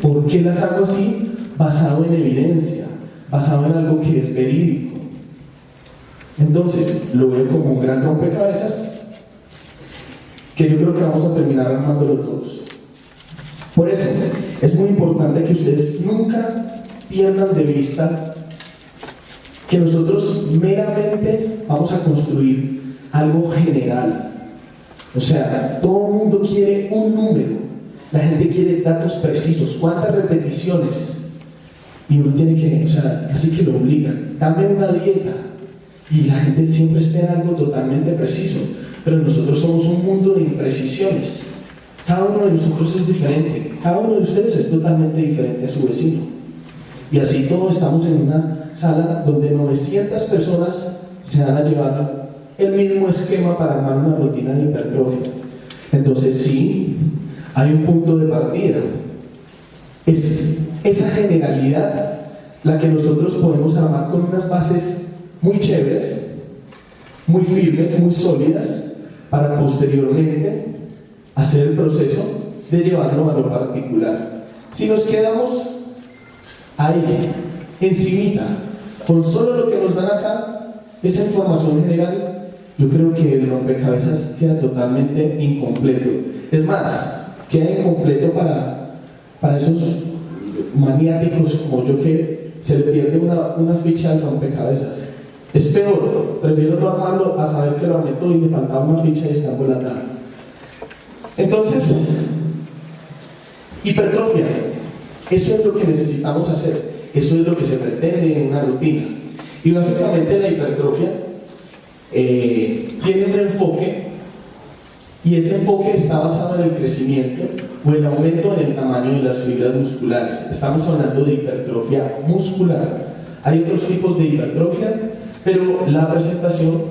¿Por qué las hago así? Basado en evidencia, basado en algo que es verídico. Entonces, lo veo como un gran rompecabezas que yo creo que vamos a terminar armándolo todos. Por eso, es muy importante que ustedes nunca pierdan de vista que nosotros meramente vamos a construir algo general. O sea, todo el mundo quiere un número, la gente quiere datos precisos, cuántas repeticiones, y uno tiene que, o sea, casi que lo obligan, dame una dieta, y la gente siempre espera algo totalmente preciso, pero nosotros somos un mundo de imprecisiones. Cada uno de nosotros es diferente, cada uno de ustedes es totalmente diferente a su vecino, y así todos estamos en una sala donde 900 personas se van a llevar el mismo esquema para armar una rutina de hipertrofia. Entonces sí, hay un punto de partida. Es esa generalidad la que nosotros podemos armar con unas bases muy chéveres, muy firmes, muy sólidas, para posteriormente hacer el proceso de llevarlo a lo particular. Si nos quedamos ahí, encimita, con solo lo que nos dan acá, esa información general, yo creo que el rompecabezas queda totalmente incompleto. Es más, queda incompleto para esos maniáticos como yo que se le pierde una ficha al rompecabezas. Es peor, prefiero no armarlo a saber que lo armé todo y me faltaba una ficha y está embolatada. Entonces, hipertrofia, eso es lo que necesitamos hacer, eso es lo que se pretende en una rutina. Y básicamente la hipertrofia tiene un enfoque, y ese enfoque está basado en el crecimiento o el aumento en el tamaño de las fibras musculares. Estamos hablando de hipertrofia muscular. Hay otros tipos de hipertrofia, pero la presentación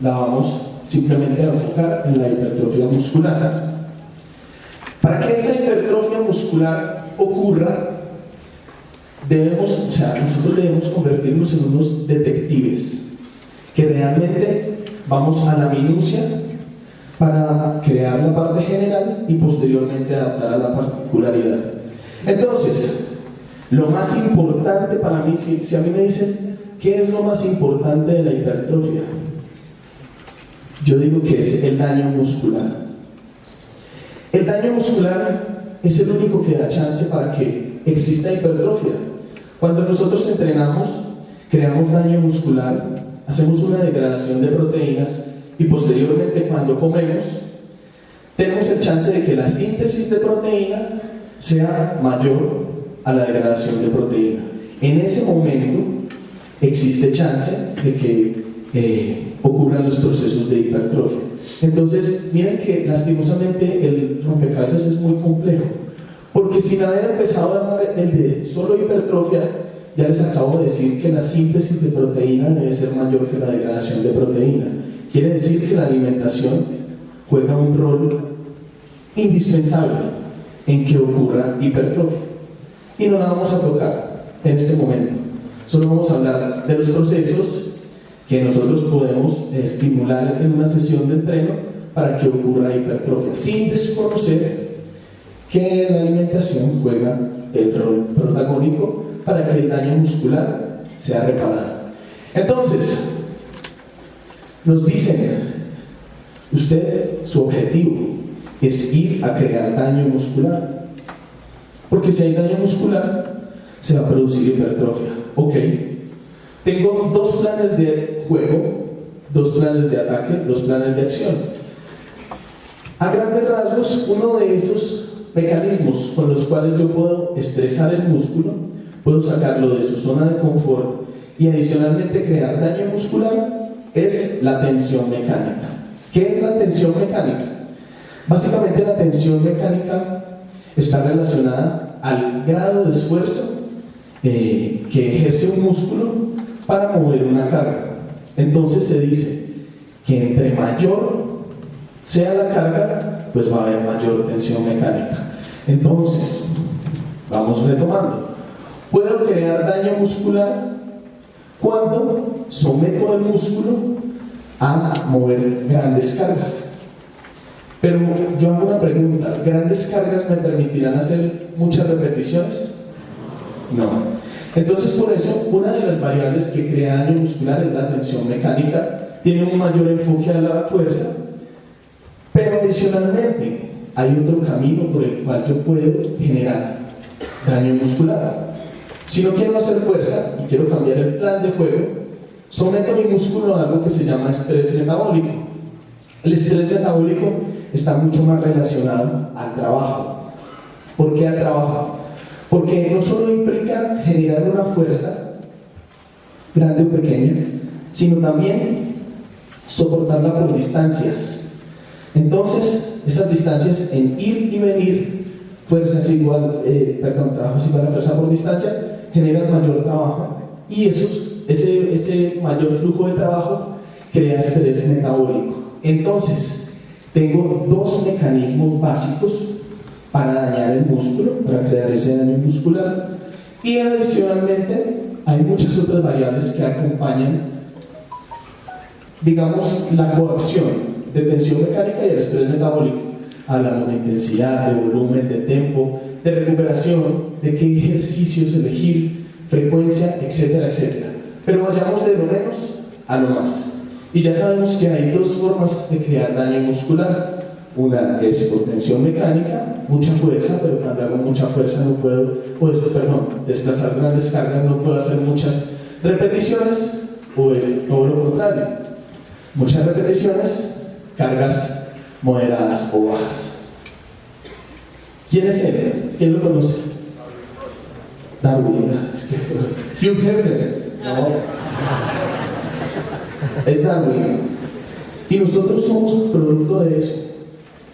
la vamos simplemente a enfocar en la hipertrofia muscular. Para que esa hipertrofia muscular ocurra, nosotros debemos convertirnos en unos detectives que realmente vamos a la minucia para crear la parte general y posteriormente adaptar a la particularidad. Entonces, lo más importante para mí, si a mí me dicen ¿qué es lo más importante de la hipertrofia? Yo digo que es el daño muscular. El daño muscular es el único que da chance para que exista hipertrofia. Cuando nosotros entrenamos, creamos daño muscular, hacemos una degradación de proteínas y posteriormente cuando comemos, tenemos el chance de que la síntesis de proteína sea mayor a la degradación de proteína. En ese momento existe chance de que ocurran los procesos de hipertrofia. Entonces, miren que lastimosamente el rompecabezas es muy complejo, porque sin haber empezado a dar el de solo hipertrofia, ya les acabo de decir que la síntesis de proteína debe ser mayor que la degradación de proteína. Quiere decir que la alimentación juega un rol indispensable en que ocurra hipertrofia. Y no la vamos a tocar en este momento. Solo vamos a hablar de los procesos que nosotros podemos estimular en una sesión de entreno para que ocurra hipertrofia, sin desconocer que la alimentación juega el rol protagónico para que el daño muscular sea reparado. Entonces, nos dicen, usted, su objetivo es ir a crear daño muscular, porque si hay daño muscular, se va a producir hipertrofia. Ok, tengo dos planes de juego, dos planes de ataque, dos planes de acción. A grandes rasgos, uno de esos mecanismos con los cuales yo puedo estresar el músculo, puedo sacarlo de su zona de confort y adicionalmente crear daño muscular, es la tensión mecánica. ¿Qué es la tensión mecánica? Básicamente la tensión mecánica está relacionada al grado de esfuerzo que ejerce un músculo para mover una carga. Entonces se dice que entre mayor sea la carga, pues va a haber mayor tensión mecánica. Entonces, vamos retomando. Puedo crear daño muscular cuando someto al músculo a mover grandes cargas. Pero yo hago una pregunta, ¿grandes cargas me permitirán hacer muchas repeticiones? No. Entonces, por eso, una de las variables que crea daño muscular es la tensión mecánica, tiene un mayor enfoque a la fuerza, pero adicionalmente hay otro camino por el cual yo puedo generar daño muscular. Si no quiero hacer fuerza y quiero cambiar el plan de juego, someto mi músculo a algo que se llama estrés metabólico. El estrés metabólico está mucho más relacionado al trabajo. ¿Por qué al trabajo? Porque no solo implica generar una fuerza, grande o pequeña, sino también soportarla por distancias. Entonces, esas distancias en ir y venir, trabajo es igual a fuerza por distancia, generan mayor trabajo y ese mayor flujo de trabajo crea estrés metabólico. Entonces, tengo dos mecanismos básicos para dañar el músculo, para crear ese daño muscular, y adicionalmente hay muchas otras variables que acompañan, digamos, la coacción de tensión mecánica y el estrés metabólico. Hablamos de intensidad, de volumen, de tiempo, de recuperación, de qué ejercicios elegir, frecuencia, etcétera, etcétera. Pero vayamos de lo menos a lo más. Y ya sabemos que hay dos formas de crear daño muscular. Una es por tensión mecánica, mucha fuerza, pero cuando hago mucha fuerza no puedo, desplazar grandes cargas, no puedo hacer muchas repeticiones, o todo lo contrario. Muchas repeticiones, cargas moderadas o bajas. ¿Quién es él? ¿Quién lo conoce? Darwin. Hugh Hefner. No. Es Darwin. Y nosotros somos producto de eso,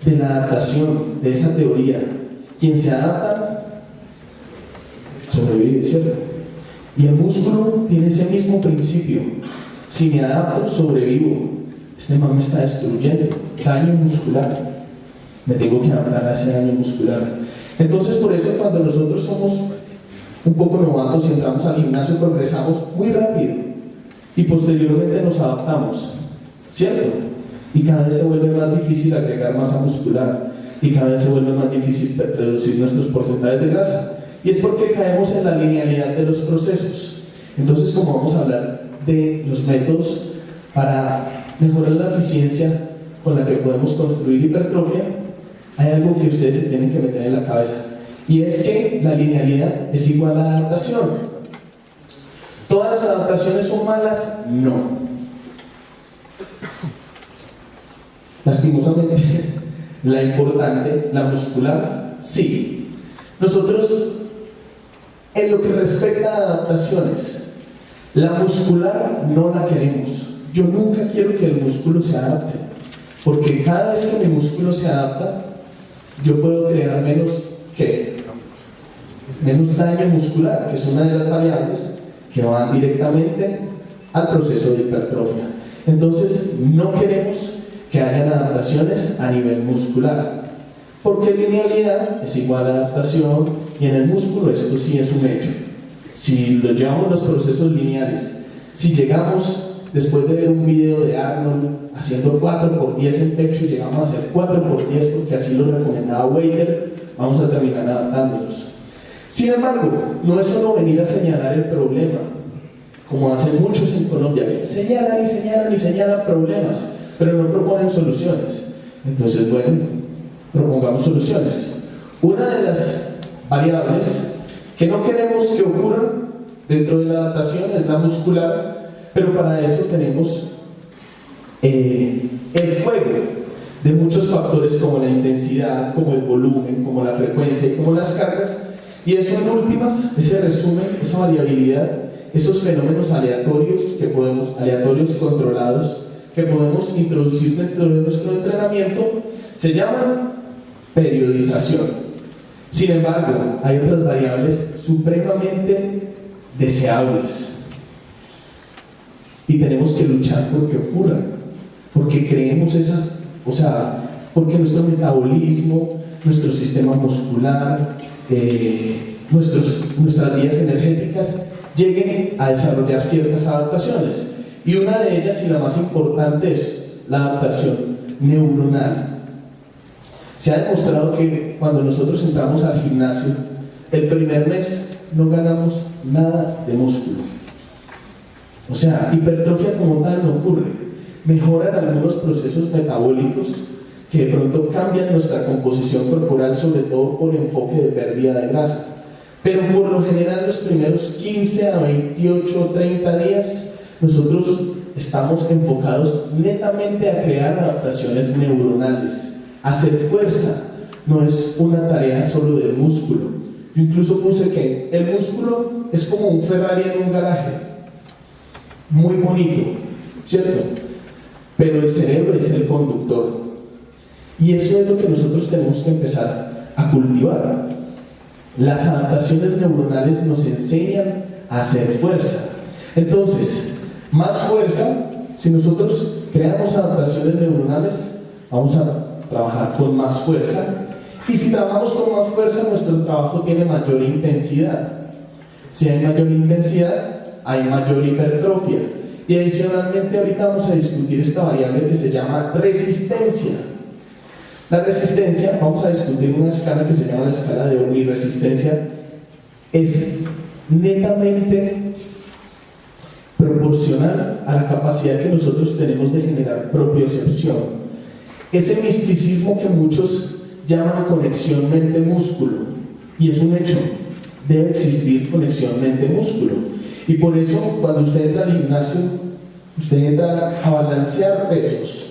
de la adaptación, de esa teoría. Quien se adapta, sobrevive, ¿cierto? Y el músculo tiene ese mismo principio. Si me adapto, sobrevivo. Este man me está destruyendo. Daño muscular. Me tengo que adaptar a ese daño muscular. Entonces, por eso, cuando nosotros somos un poco novatos y entramos al gimnasio, progresamos muy rápido. Y posteriormente nos adaptamos, ¿cierto? Y cada vez se vuelve más difícil agregar masa muscular. Y cada vez se vuelve más difícil reducir nuestros porcentajes de grasa. Y es porque caemos en la linealidad de los procesos. Entonces, como vamos a hablar de los métodos para mejorar la eficiencia con la que podemos construir hipertrofia, hay algo que ustedes se tienen que meter en la cabeza, y es que la linealidad es igual a adaptación. ¿Todas las adaptaciones son malas? No. Lastimosamente, la importante, la muscular, sí. Nosotros, en lo que respecta a adaptaciones, la muscular no la queremos. Yo nunca quiero que el músculo se adapte, porque cada vez que mi músculo se adapta, yo puedo crear menos daño muscular, que es una de las variables que van directamente al proceso de hipertrofia. Entonces, no queremos que hayan adaptaciones a nivel muscular, porque linealidad es igual a adaptación, y en el músculo esto sí es un hecho. Si lo llevamos los procesos lineales, si llegamos después de ver un video de Arnold haciendo 4x10 en pecho, llegamos a hacer 4x10 porque así lo recomendaba Wader, vamos a terminar adaptándonos. Sin embargo, no es solo venir a señalar el problema, como hacen muchos en Colombia, señalan y señalan y señalan problemas, pero no proponen soluciones. Entonces, bueno, propongamos soluciones. Una de las variables que no queremos que ocurran dentro de la adaptación es la muscular, pero para esto tenemos el juego de muchos factores como la intensidad, como el volumen, como la frecuencia y como las cargas, y eso en últimas, ese resumen, esa variabilidad, esos fenómenos aleatorios controlados que podemos introducir dentro de nuestro entrenamiento, se llaman periodización. Sin embargo, hay otras variables supremamente deseables y tenemos que luchar por que ocurran, porque creemos porque nuestro metabolismo, nuestro sistema muscular, nuestras vías energéticas lleguen a desarrollar ciertas adaptaciones, y una de ellas, y la más importante, es la adaptación neuronal. Se ha demostrado que cuando nosotros entramos al gimnasio, el primer mes no ganamos nada de músculo. O sea, hipertrofia como tal no ocurre. Mejoran algunos procesos metabólicos que de pronto cambian nuestra composición corporal, sobre todo por enfoque de pérdida de grasa. Pero por lo general los primeros 15 a 28 o 30 días nosotros estamos enfocados netamente a crear adaptaciones neuronales. Hacer fuerza no es una tarea solo del músculo. Yo incluso puse que el músculo es como un Ferrari en un garaje, muy bonito, ¿cierto? Pero el cerebro es el conductor. Y eso es lo que nosotros tenemos que empezar a cultivar. Las adaptaciones neuronales nos enseñan a hacer fuerza. Entonces, más fuerza, si nosotros creamos adaptaciones neuronales, vamos a trabajar con más fuerza. Y si trabajamos con más fuerza, nuestro trabajo tiene mayor intensidad. Si hay mayor intensidad, hay mayor hipertrofia. Y adicionalmente ahorita vamos a discutir esta variable que se llama resistencia. La resistencia, vamos a discutir una escala que se llama la escala de Ohm, y resistencia es netamente proporcional a la capacidad que nosotros tenemos de generar propiocepción. Ese misticismo que muchos llaman conexión mente-músculo, y es un hecho, debe existir conexión mente-músculo. Y por eso, cuando usted entra al gimnasio, usted entra a balancear pesos.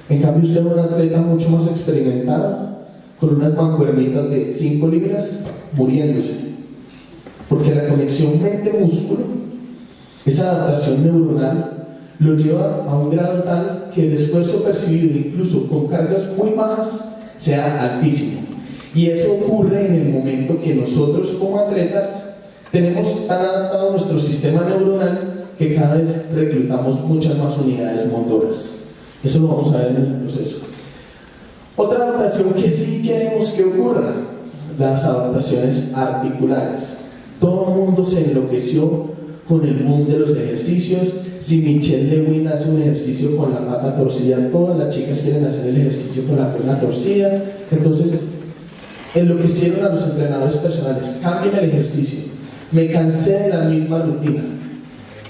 En cambio, usted es un atleta mucho más experimentado, con unas mancuernitas de 5 libras, muriéndose. Porque la conexión mente-músculo, esa adaptación neuronal, lo lleva a un grado tal que el esfuerzo percibido, incluso con cargas muy bajas, sea altísimo. Y eso ocurre en el momento que nosotros como atletas tenemos tan adaptado nuestro sistema neuronal que cada vez reclutamos muchas más unidades motoras. Eso lo vamos a ver en el proceso. Otra adaptación que sí queremos que ocurra, las adaptaciones articulares. Todo el mundo se enloqueció con el boom de los ejercicios. Si Michelle Lewin hace un ejercicio con la pata torcida, todas las chicas quieren hacer el ejercicio con la pierna torcida. Entonces, enloquecieron a los entrenadores personales. Cambien el ejercicio. Me cansé de la misma rutina.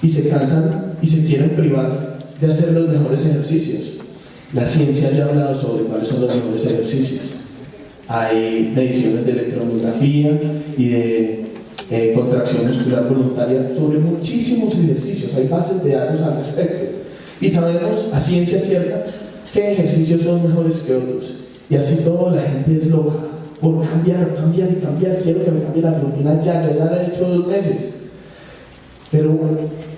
Y se cansan y se quieren privar de hacer los mejores ejercicios. La ciencia ya ha hablado sobre cuáles son los mejores ejercicios. Hay mediciones de electromiografía y de contracción muscular voluntaria sobre muchísimos ejercicios. Hay bases de datos al respecto. Y sabemos a ciencia cierta qué ejercicios son mejores que otros. Y así todo, la gente es loca por cambiar. Quiero que me cambie la rutina ya la he hecho 2 meses. Pero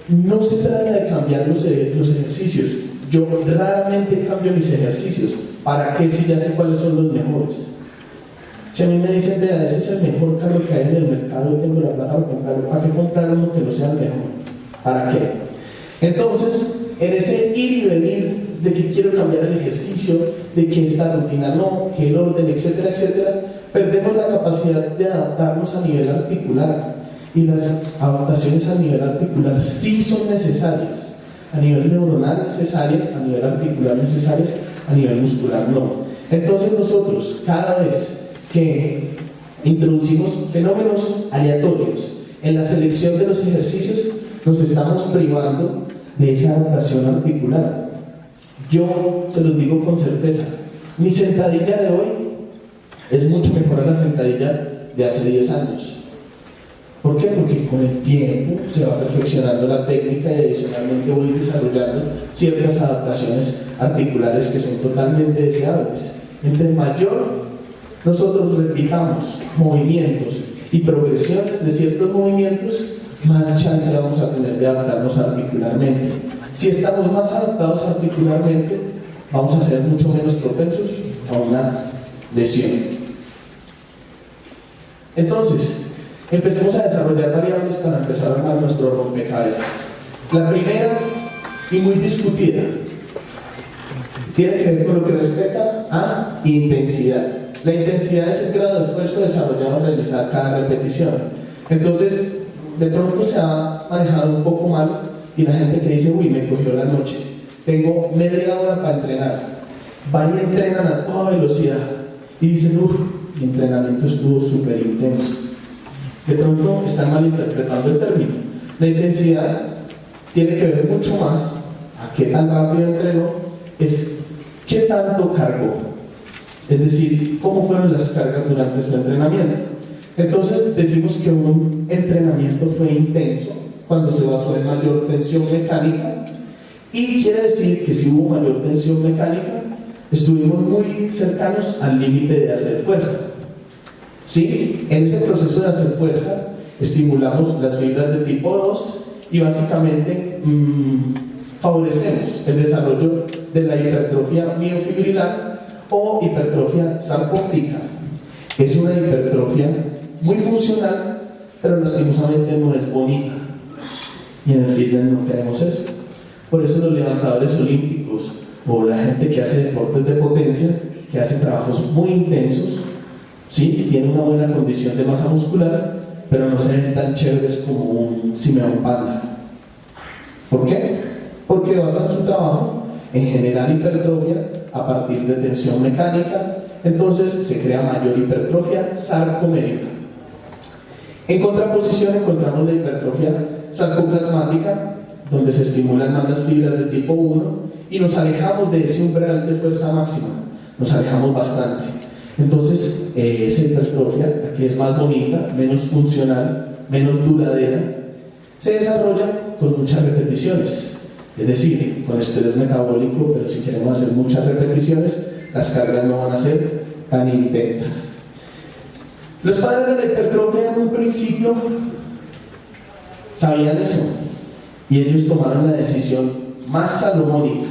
no se trata de cambiar los ejercicios. Yo raramente cambio mis ejercicios. ¿Para qué si ya sé cuáles son los mejores? Si a mí me dicen, vea, ese es el mejor carro que hay en el mercado y tengo la plata para comprarlo, ¿para qué comprar uno que no sea el mejor? ¿Para qué? Entonces, en ese ir y venir de que quiero cambiar el ejercicio, de que esta rutina no, que el orden, etcétera, etcétera, perdemos la capacidad de adaptarnos a nivel articular. Y las adaptaciones a nivel articular sí son necesarias, a nivel neuronal necesarias, a nivel articular necesarias, a nivel muscular no. Entonces nosotros, cada vez que introducimos fenómenos aleatorios en la selección de los ejercicios, nos estamos privando de esa adaptación articular. Yo se los digo con certeza, mi sentadilla de hoy es mucho mejor a la sentadilla de hace 10 años. ¿Por qué? Porque con el tiempo se va perfeccionando la técnica y adicionalmente voy desarrollando ciertas adaptaciones articulares que son totalmente deseables. Entre mayor nosotros repitamos movimientos y progresiones de ciertos movimientos, más chance vamos a tener de adaptarnos articularmente. Si estamos más adaptados articularmente, vamos a ser mucho menos propensos a una lesión. Entonces, empecemos a desarrollar variables para empezar a armar nuestro rompecabezas. La primera, y muy discutida, tiene que ver con lo que respecta a intensidad. La intensidad es el grado de esfuerzo desarrollado al realizar cada repetición. Entonces, de pronto se ha manejado un poco mal y la gente que dice, uy, me cogió la noche, tengo media hora para entrenar, van y entrenan a toda velocidad y dicen, uff, mi entrenamiento estuvo súper intenso. De pronto están malinterpretando el término. La intensidad tiene que ver mucho más a qué tan rápido entrenó, es qué tanto cargó. Es decir, cómo fueron las cargas durante su entrenamiento. Entonces decimos que un entrenamiento fue intenso cuando se basó en mayor tensión mecánica, y quiere decir que si hubo mayor tensión mecánica, estuvimos muy cercanos al límite de hacer fuerza. ¿Sí? En ese proceso de hacer fuerza, estimulamos las fibras de tipo 2 y básicamente favorecemos el desarrollo de la hipertrofia miofibrilar o hipertrofia sarcóptica. Es una hipertrofia muy funcional, pero lastimosamente no es bonita. Y en el fitness no queremos eso. Por eso los levantadores olímpicos o la gente que hace deportes de potencia, que hace trabajos muy intensos, sí, tiene una buena condición de masa muscular, pero no se ven tan chéveres como un Simeón Panda. ¿Por qué? Porque basan su trabajo en generar hipertrofia a partir de tensión mecánica, entonces se crea mayor hipertrofia sarcomérica. En contraposición encontramos la hipertrofia sarcoplasmática, donde se estimulan más las fibras de tipo 1 y nos alejamos de ese umbral de fuerza máxima, nos alejamos bastante. Entonces, esa hipertrofia, la que es más bonita, menos funcional, menos duradera, se desarrolla con muchas repeticiones, es decir, con estrés metabólico, pero si queremos hacer muchas repeticiones, las cargas no van a ser tan intensas. Los padres de la hipertrofia en un principio sabían eso, y ellos tomaron la decisión más salomónica,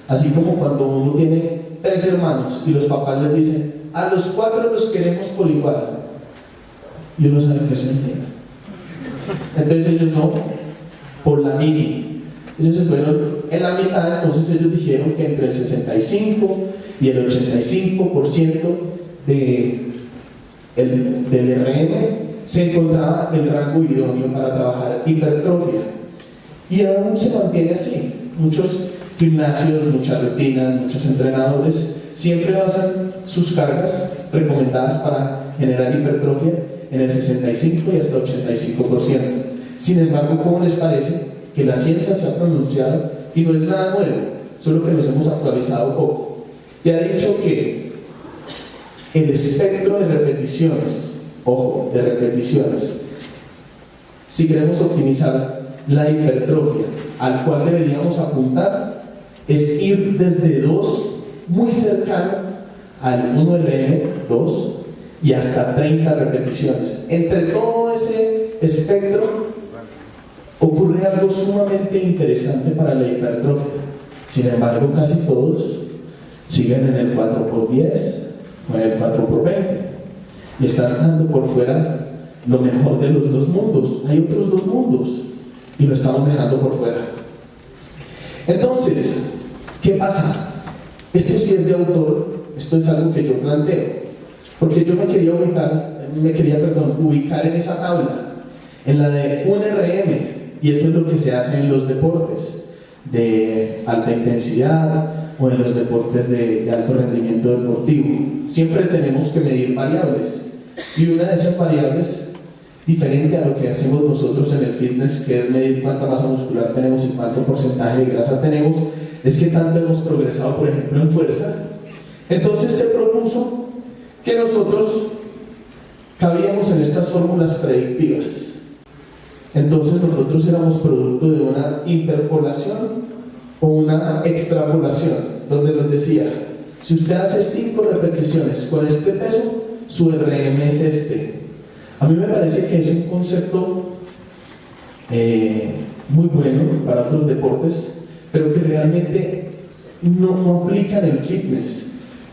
así como cuando uno tiene 3 hermanos y los papás les dicen, a los 4 los queremos por igual, y uno sabe que es mentira. Entonces ellos no, por la mini, ellos se fueron en la mitad. Entonces ellos dijeron que entre el 65 y el 85% del RM se encontraba el rango idóneo para trabajar hipertrofia, y aún se mantiene así. Muchos gimnasios, muchas rutinas, muchos entrenadores siempre basan sus cargas recomendadas para generar hipertrofia en el 65 y hasta 85%. Sin embargo, ¿cómo les parece que la ciencia se ha pronunciado y no es nada nuevo, solo que nos hemos actualizado poco? Y ha dicho que el espectro de repeticiones, ojo, de repeticiones, si queremos optimizar la hipertrofia al cual deberíamos apuntar, es ir desde 2 muy cercano al 1RM, 2, y hasta 30 repeticiones. Entre todo ese espectro ocurre algo sumamente interesante para la hipertrofia. Sin embargo, casi todos siguen en el 4x10 o en el 4x20 y están dejando por fuera lo mejor de los 2 mundos. Hay otros 2 mundos y lo estamos dejando por fuera. Entonces, ¿qué pasa? Esto sí es de autor, esto es algo que yo planteo, porque yo me quería ubicar en esa tabla, en la de 1RM, y eso es lo que se hace en los deportes de alta intensidad o en los deportes de alto rendimiento deportivo. Siempre tenemos que medir variables, y una de esas variables, diferente a lo que hacemos nosotros en el fitness, que es medir cuánta masa muscular tenemos y cuánto porcentaje de grasa tenemos, es que tanto hemos progresado, por ejemplo, en fuerza. Entonces se propuso que nosotros cabíamos en estas fórmulas predictivas. Entonces nosotros éramos producto de una interpolación o una extrapolación, donde nos decía, si usted hace 5 repeticiones con este peso, su RM es este. A mí me parece que es un concepto muy bueno para otros deportes, pero que realmente no aplica en el fitness.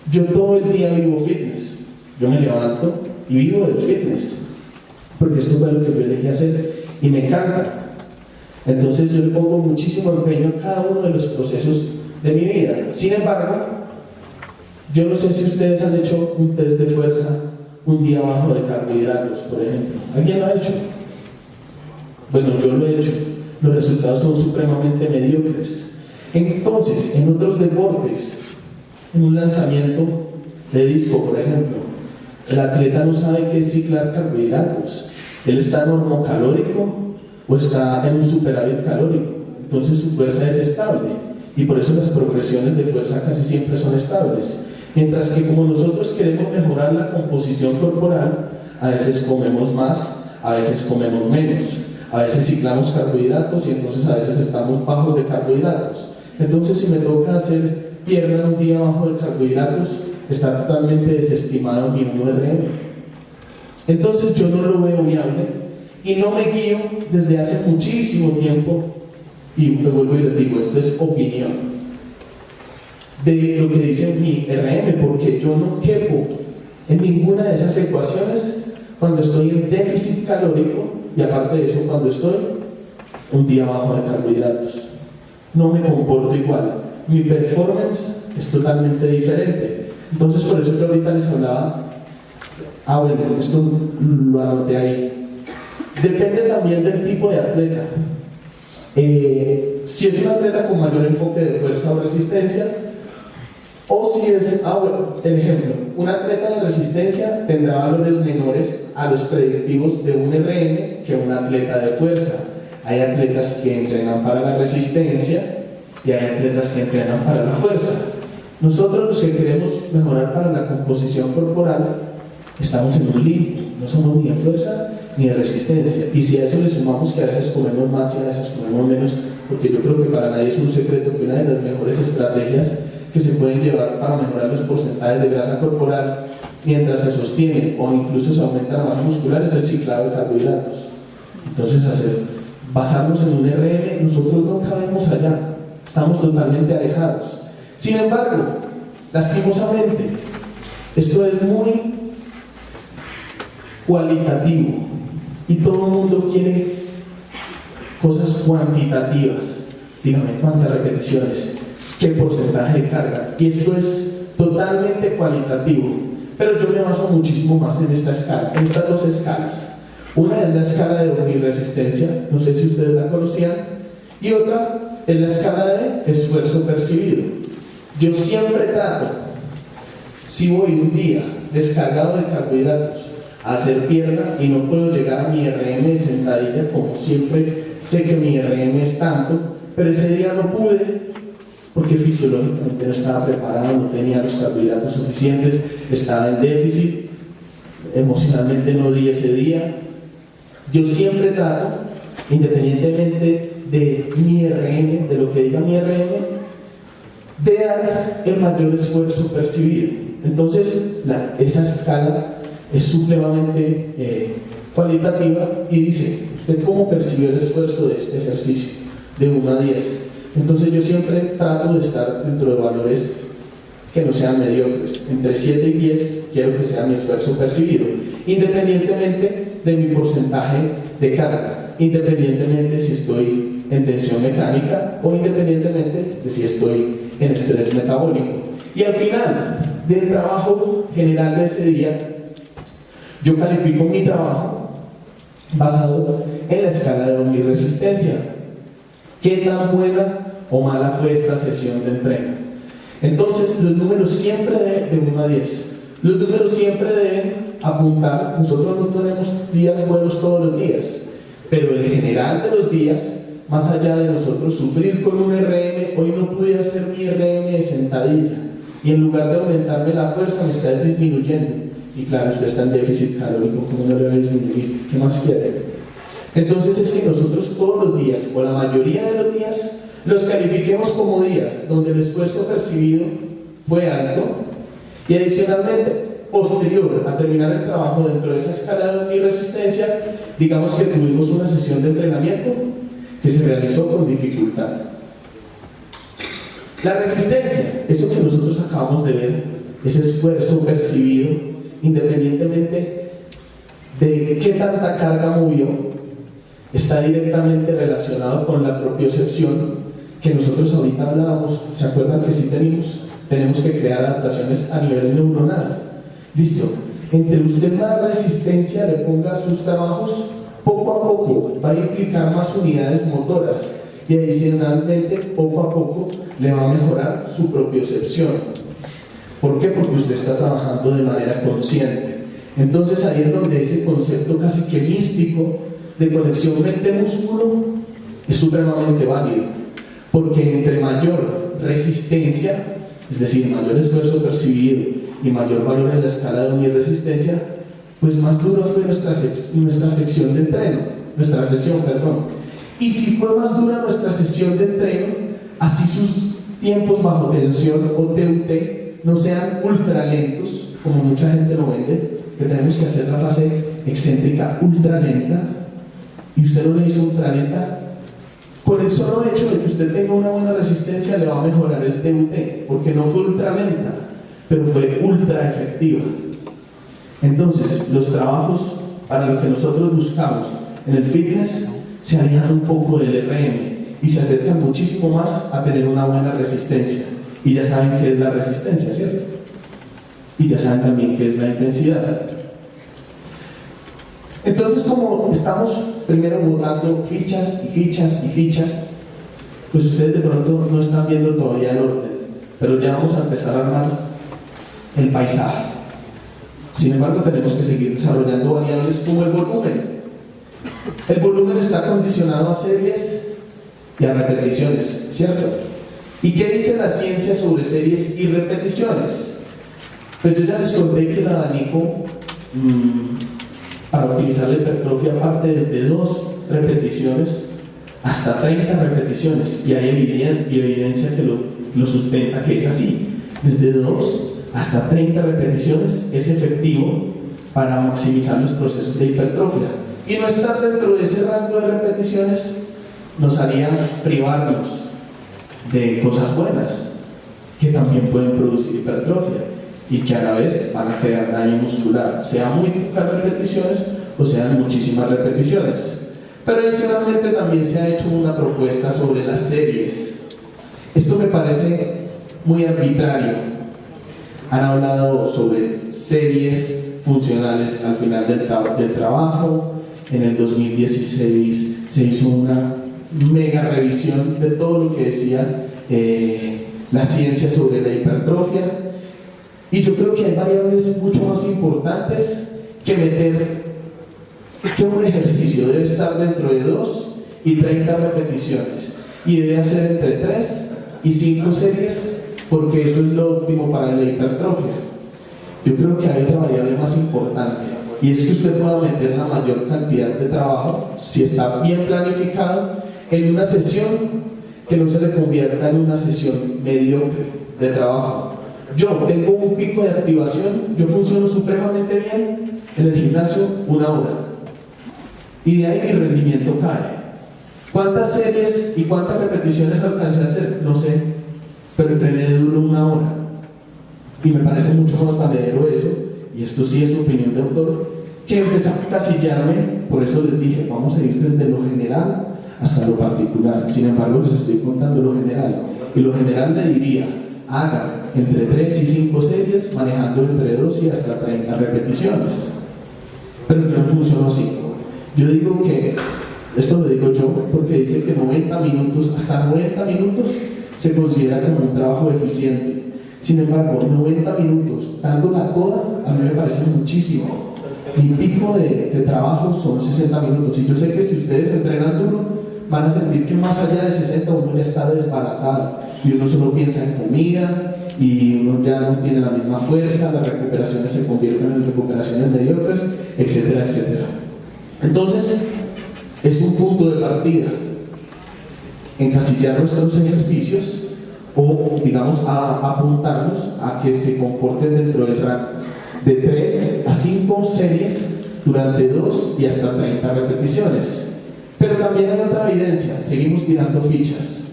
Yo todo el día vivo fitness, yo me levanto y vivo del fitness, porque esto fue lo que yo elegí hacer y me encanta. Entonces yo le pongo muchísimo empeño a cada uno de los procesos de mi vida. Sin embargo, yo no sé si ustedes han hecho un test de fuerza un día bajo de carbohidratos, por ejemplo. ¿Alguien lo ha hecho? Bueno, yo lo he hecho. Los resultados son supremamente mediocres. Entonces, en otros deportes, en un lanzamiento de disco, por ejemplo, el atleta no sabe qué es ciclar carbohidratos. Él está normocalórico o está en un superávit calórico, entonces su fuerza es estable y por eso las progresiones de fuerza casi siempre son estables. Mientras que como nosotros queremos mejorar la composición corporal, a veces comemos más, a veces comemos menos, a veces ciclamos carbohidratos y entonces a veces estamos bajos de carbohidratos. Entonces si me toca hacer pierna un día bajo de carbohidratos, está totalmente desestimado mi 1RM. Entonces yo no lo veo viable y no me guío desde hace muchísimo tiempo, y me vuelvo y les digo, esto es opinión, de lo que dice mi RM, porque yo no quepo en ninguna de esas ecuaciones cuando estoy en déficit calórico y aparte de eso cuando estoy un día bajo de carbohidratos. No me comporto igual, mi performance es totalmente diferente. Entonces por eso que ahorita les hablaba, bueno, esto lo anoté ahí. Depende también del tipo de atleta. Si es un atleta con mayor enfoque de fuerza o resistencia, o si es, bueno, el ejemplo, un atleta de resistencia tendrá valores menores a los predictivos de un RM que un atleta de fuerza. Hay atletas que entrenan para la resistencia y hay atletas que entrenan para la fuerza. Nosotros los que queremos mejorar para la composición corporal estamos en un limbo, no somos ni de fuerza ni de resistencia, y si a eso le sumamos que a veces comemos más y a veces comemos menos, porque yo creo que para nadie es un secreto que una de las mejores estrategias que se pueden llevar para mejorar los porcentajes de grasa corporal mientras se sostiene o incluso se aumenta la masa muscular es el ciclado de carbohidratos. Entonces basarnos en un RM, nosotros no cabemos allá, estamos totalmente alejados. Sin embargo, lastimosamente, esto es muy cualitativo y todo el mundo quiere cosas cuantitativas. Dígame cuántas repeticiones, qué porcentaje de carga, y esto es totalmente cualitativo, pero yo me baso muchísimo más en esta escala, en estas dos escalas. Una es la escala de omniresistencia, no sé si ustedes la conocían, y otra es la escala de esfuerzo percibido. Yo siempre trato, si voy un día descargado de carbohidratos a hacer pierna y no puedo llegar a mi RM de sentadilla, como siempre sé que mi RM es tanto, pero ese día no pude porque fisiológicamente no estaba preparado, no tenía los carbohidratos suficientes, estaba en déficit, emocionalmente no di ese día. Yo siempre trato, independientemente de mi RM, de lo que diga mi RM, de dar el mayor esfuerzo percibido. Entonces esa escala es supremamente cualitativa y dice, ¿usted cómo percibió el esfuerzo de este ejercicio? De 1 a 10. Entonces yo siempre trato de estar dentro de valores que no sean mediocres. Entre 7 y 10 quiero que sea mi esfuerzo percibido, independientemente de mi porcentaje de carga, independientemente si estoy en tensión mecánica o independientemente de si estoy en estrés metabólico. Y al final del trabajo general de ese día, yo califico mi trabajo basado en la escala de omniresistencia. ¿Qué tan buena o mala fue esta sesión de entreno? Entonces, los números siempre deben de 1 a 10. Los números siempre deben apuntar. Nosotros no tenemos días buenos todos los días, pero en general de los días, más allá de nosotros sufrir con un RM, hoy no pude hacer mi RM de sentadilla y en lugar de aumentarme la fuerza me está disminuyendo. Y claro, usted está en déficit calórico, ¿cómo no le va a disminuir? ¿Qué más quiere? Entonces es que nosotros todos los días, o la mayoría de los días, los califiquemos como días donde el esfuerzo percibido fue alto y adicionalmente, posterior a terminar el trabajo dentro de esa escala de omniresistencia, digamos que tuvimos una sesión de entrenamiento que se realizó con dificultad. La resistencia, eso que nosotros acabamos de ver, ese esfuerzo percibido, independientemente de qué tanta carga movió, está directamente relacionado con la propiocepción que nosotros ahorita hablábamos. ¿Se acuerdan que sí tenemos que crear adaptaciones a nivel neuronal? Listo. Entre usted más resistencia le ponga a sus trabajos, poco a poco va a implicar más unidades motoras y adicionalmente poco a poco le va a mejorar su propiocepción. ¿Por qué? Porque usted está trabajando de manera consciente. Entonces ahí es donde ese concepto casi que místico de conexión mente-músculo es supremamente válido, porque entre mayor resistencia, es decir, mayor esfuerzo percibido y mayor valor en la escala de unidad de resistencia, pues más dura fue nuestra sesión de entreno, y si fue más dura nuestra sesión de entreno, así sus tiempos bajo tensión o TUT no sean ultra lentos, como mucha gente lo vende, que tenemos que hacer la fase excéntrica ultra lenta, y usted no le hizo ultra lenta, por el solo hecho de que usted tenga una buena resistencia le va a mejorar el TUT, porque no fue ultra lenta, pero fue ultra efectiva. Entonces, los trabajos para lo que nosotros buscamos en el fitness se alejan un poco del RM y se acercan muchísimo más a tener una buena resistencia. Y ya saben qué es la resistencia, ¿cierto? Y ya saben también qué es la intensidad. Entonces, como estamos primero botando fichas y fichas y fichas, pues ustedes de pronto no están viendo todavía el orden, pero ya vamos a empezar a armar el paisaje. Sin embargo, tenemos que seguir desarrollando variables como el volumen. El volumen está condicionado a series y a repeticiones, ¿cierto? ¿Y qué dice la ciencia sobre series y repeticiones? Pues yo ya les conté que el abanico para optimizar la hipertrofia parte desde 2 repeticiones hasta 30 repeticiones, y hay evidencia que lo sustenta que es así. Desde 2 hasta 30 repeticiones es efectivo para maximizar los procesos de hipertrofia, y no estar dentro de ese rango de repeticiones nos haría privarnos de cosas buenas que también pueden producir hipertrofia y que a la vez van a crear daño muscular, sea muy pocas repeticiones o sean muchísimas repeticiones. Pero adicionalmente también se ha hecho una propuesta sobre las series. Esto me parece muy arbitrario. Han hablado sobre series funcionales al final del trabajo. En el 2016 se hizo una mega revisión de todo lo que decía la ciencia sobre la hipertrofia, y yo creo que hay variables mucho más importantes que meter que un ejercicio debe estar dentro de 2 y 30 repeticiones, y debe hacer entre 3 y 5 series, porque eso es lo óptimo para la hipertrofia. Yo creo que hay otra variable más importante, y es que usted pueda meter la mayor cantidad de trabajo, si está bien planificado, en una sesión que no se le convierta en una sesión mediocre de trabajo. Yo tengo un pico de activación, yo funciono supremamente bien en el gimnasio 1 hora, y de ahí mi rendimiento cae. ¿Cuántas series y cuántas repeticiones alcancé a hacer? No sé, pero entrené duro 1 hora, y me parece mucho más valedero eso, y esto sí es opinión de autor, que empezar a casillarme. Por eso les dije, vamos a ir desde lo general hasta lo particular. Sin embargo, les estoy contando lo general, y lo general le diría, haga entre 3 y 5 series, manejando entre 2 y hasta 30 repeticiones. Pero yo no funciono así. Yo digo que, esto lo digo yo, porque dice que 90 minutos, hasta 90 minutos se considera como un trabajo eficiente. Sin embargo, 90 minutos dándola toda, a mí me parece muchísimo. Mi pico de trabajo son 60 minutos, y yo sé que si ustedes entrenan duro, van a sentir que más allá de 60 uno ya está desbaratado, y uno solo piensa en comida, y uno ya no tiene la misma fuerza, las recuperaciones se convierten en recuperaciones mediocres, etcétera, etcétera. Entonces, es un punto de partida encasillar nuestros ejercicios, o digamos apuntarlos a que se comporten dentro del rango de 3 a 5 series durante 2 y hasta 30 repeticiones. Pero también hay otra evidencia, seguimos tirando fichas.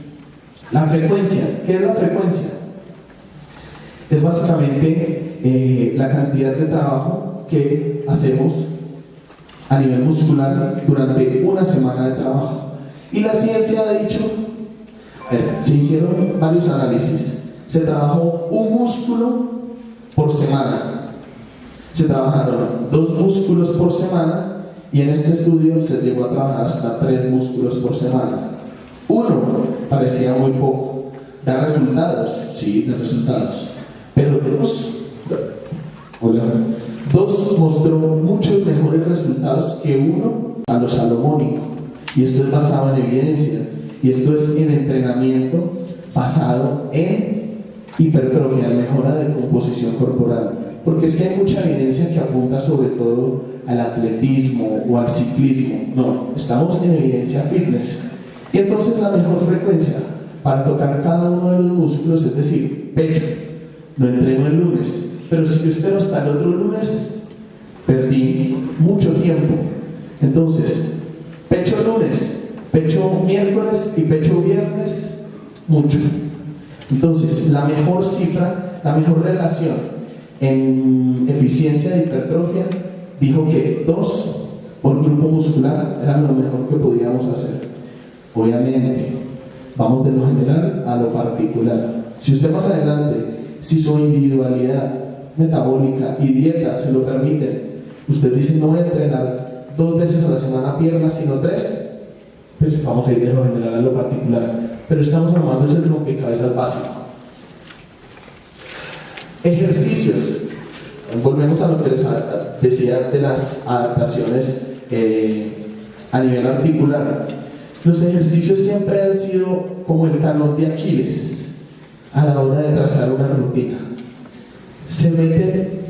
La frecuencia, ¿qué es la frecuencia? Es básicamente la cantidad de trabajo que hacemos a nivel muscular durante una semana de trabajo. Y la ciencia ha dicho, se hicieron varios análisis, se trabajó un músculo por semana, se trabajaron 2 músculos por semana, y en este estudio se llegó a trabajar hasta 3 músculos por semana. 1 parecía muy poco. ¿Da resultados? Sí, da resultados. pero dos mostró muchos mejores resultados que uno a lo salomónico. Y esto es basado en evidencia, y esto es en entrenamiento basado en hipertrofia, en mejora de composición corporal. Porque es que hay mucha evidencia que apunta sobre todo al atletismo o al ciclismo. No, estamos en evidencia fitness. Y entonces la mejor frecuencia para tocar cada uno de los músculos, es decir, pecho, lo entreno el lunes, pero si yo espero hasta el otro lunes, perdí mucho tiempo. Entonces, pecho lunes, pecho miércoles y pecho viernes, mucho. Entonces, la mejor cifra, la mejor relación en eficiencia de hipertrofia dijo que 2 por grupo muscular era lo mejor que podíamos hacer. Obviamente, vamos de lo general a lo particular. Si usted más adelante, si su individualidad metabólica y dieta se lo permiten, usted dice no voy a entrenar 2 veces a la semana piernas sino 3, pues vamos a ir de lo general a lo particular. Pero estamos armando ese rompecabezas básico. Ejercicios. Volvemos a lo que les decía de las adaptaciones a nivel articular. Los ejercicios siempre han sido como el talón de Aquiles a la hora de trazar una rutina. Se meten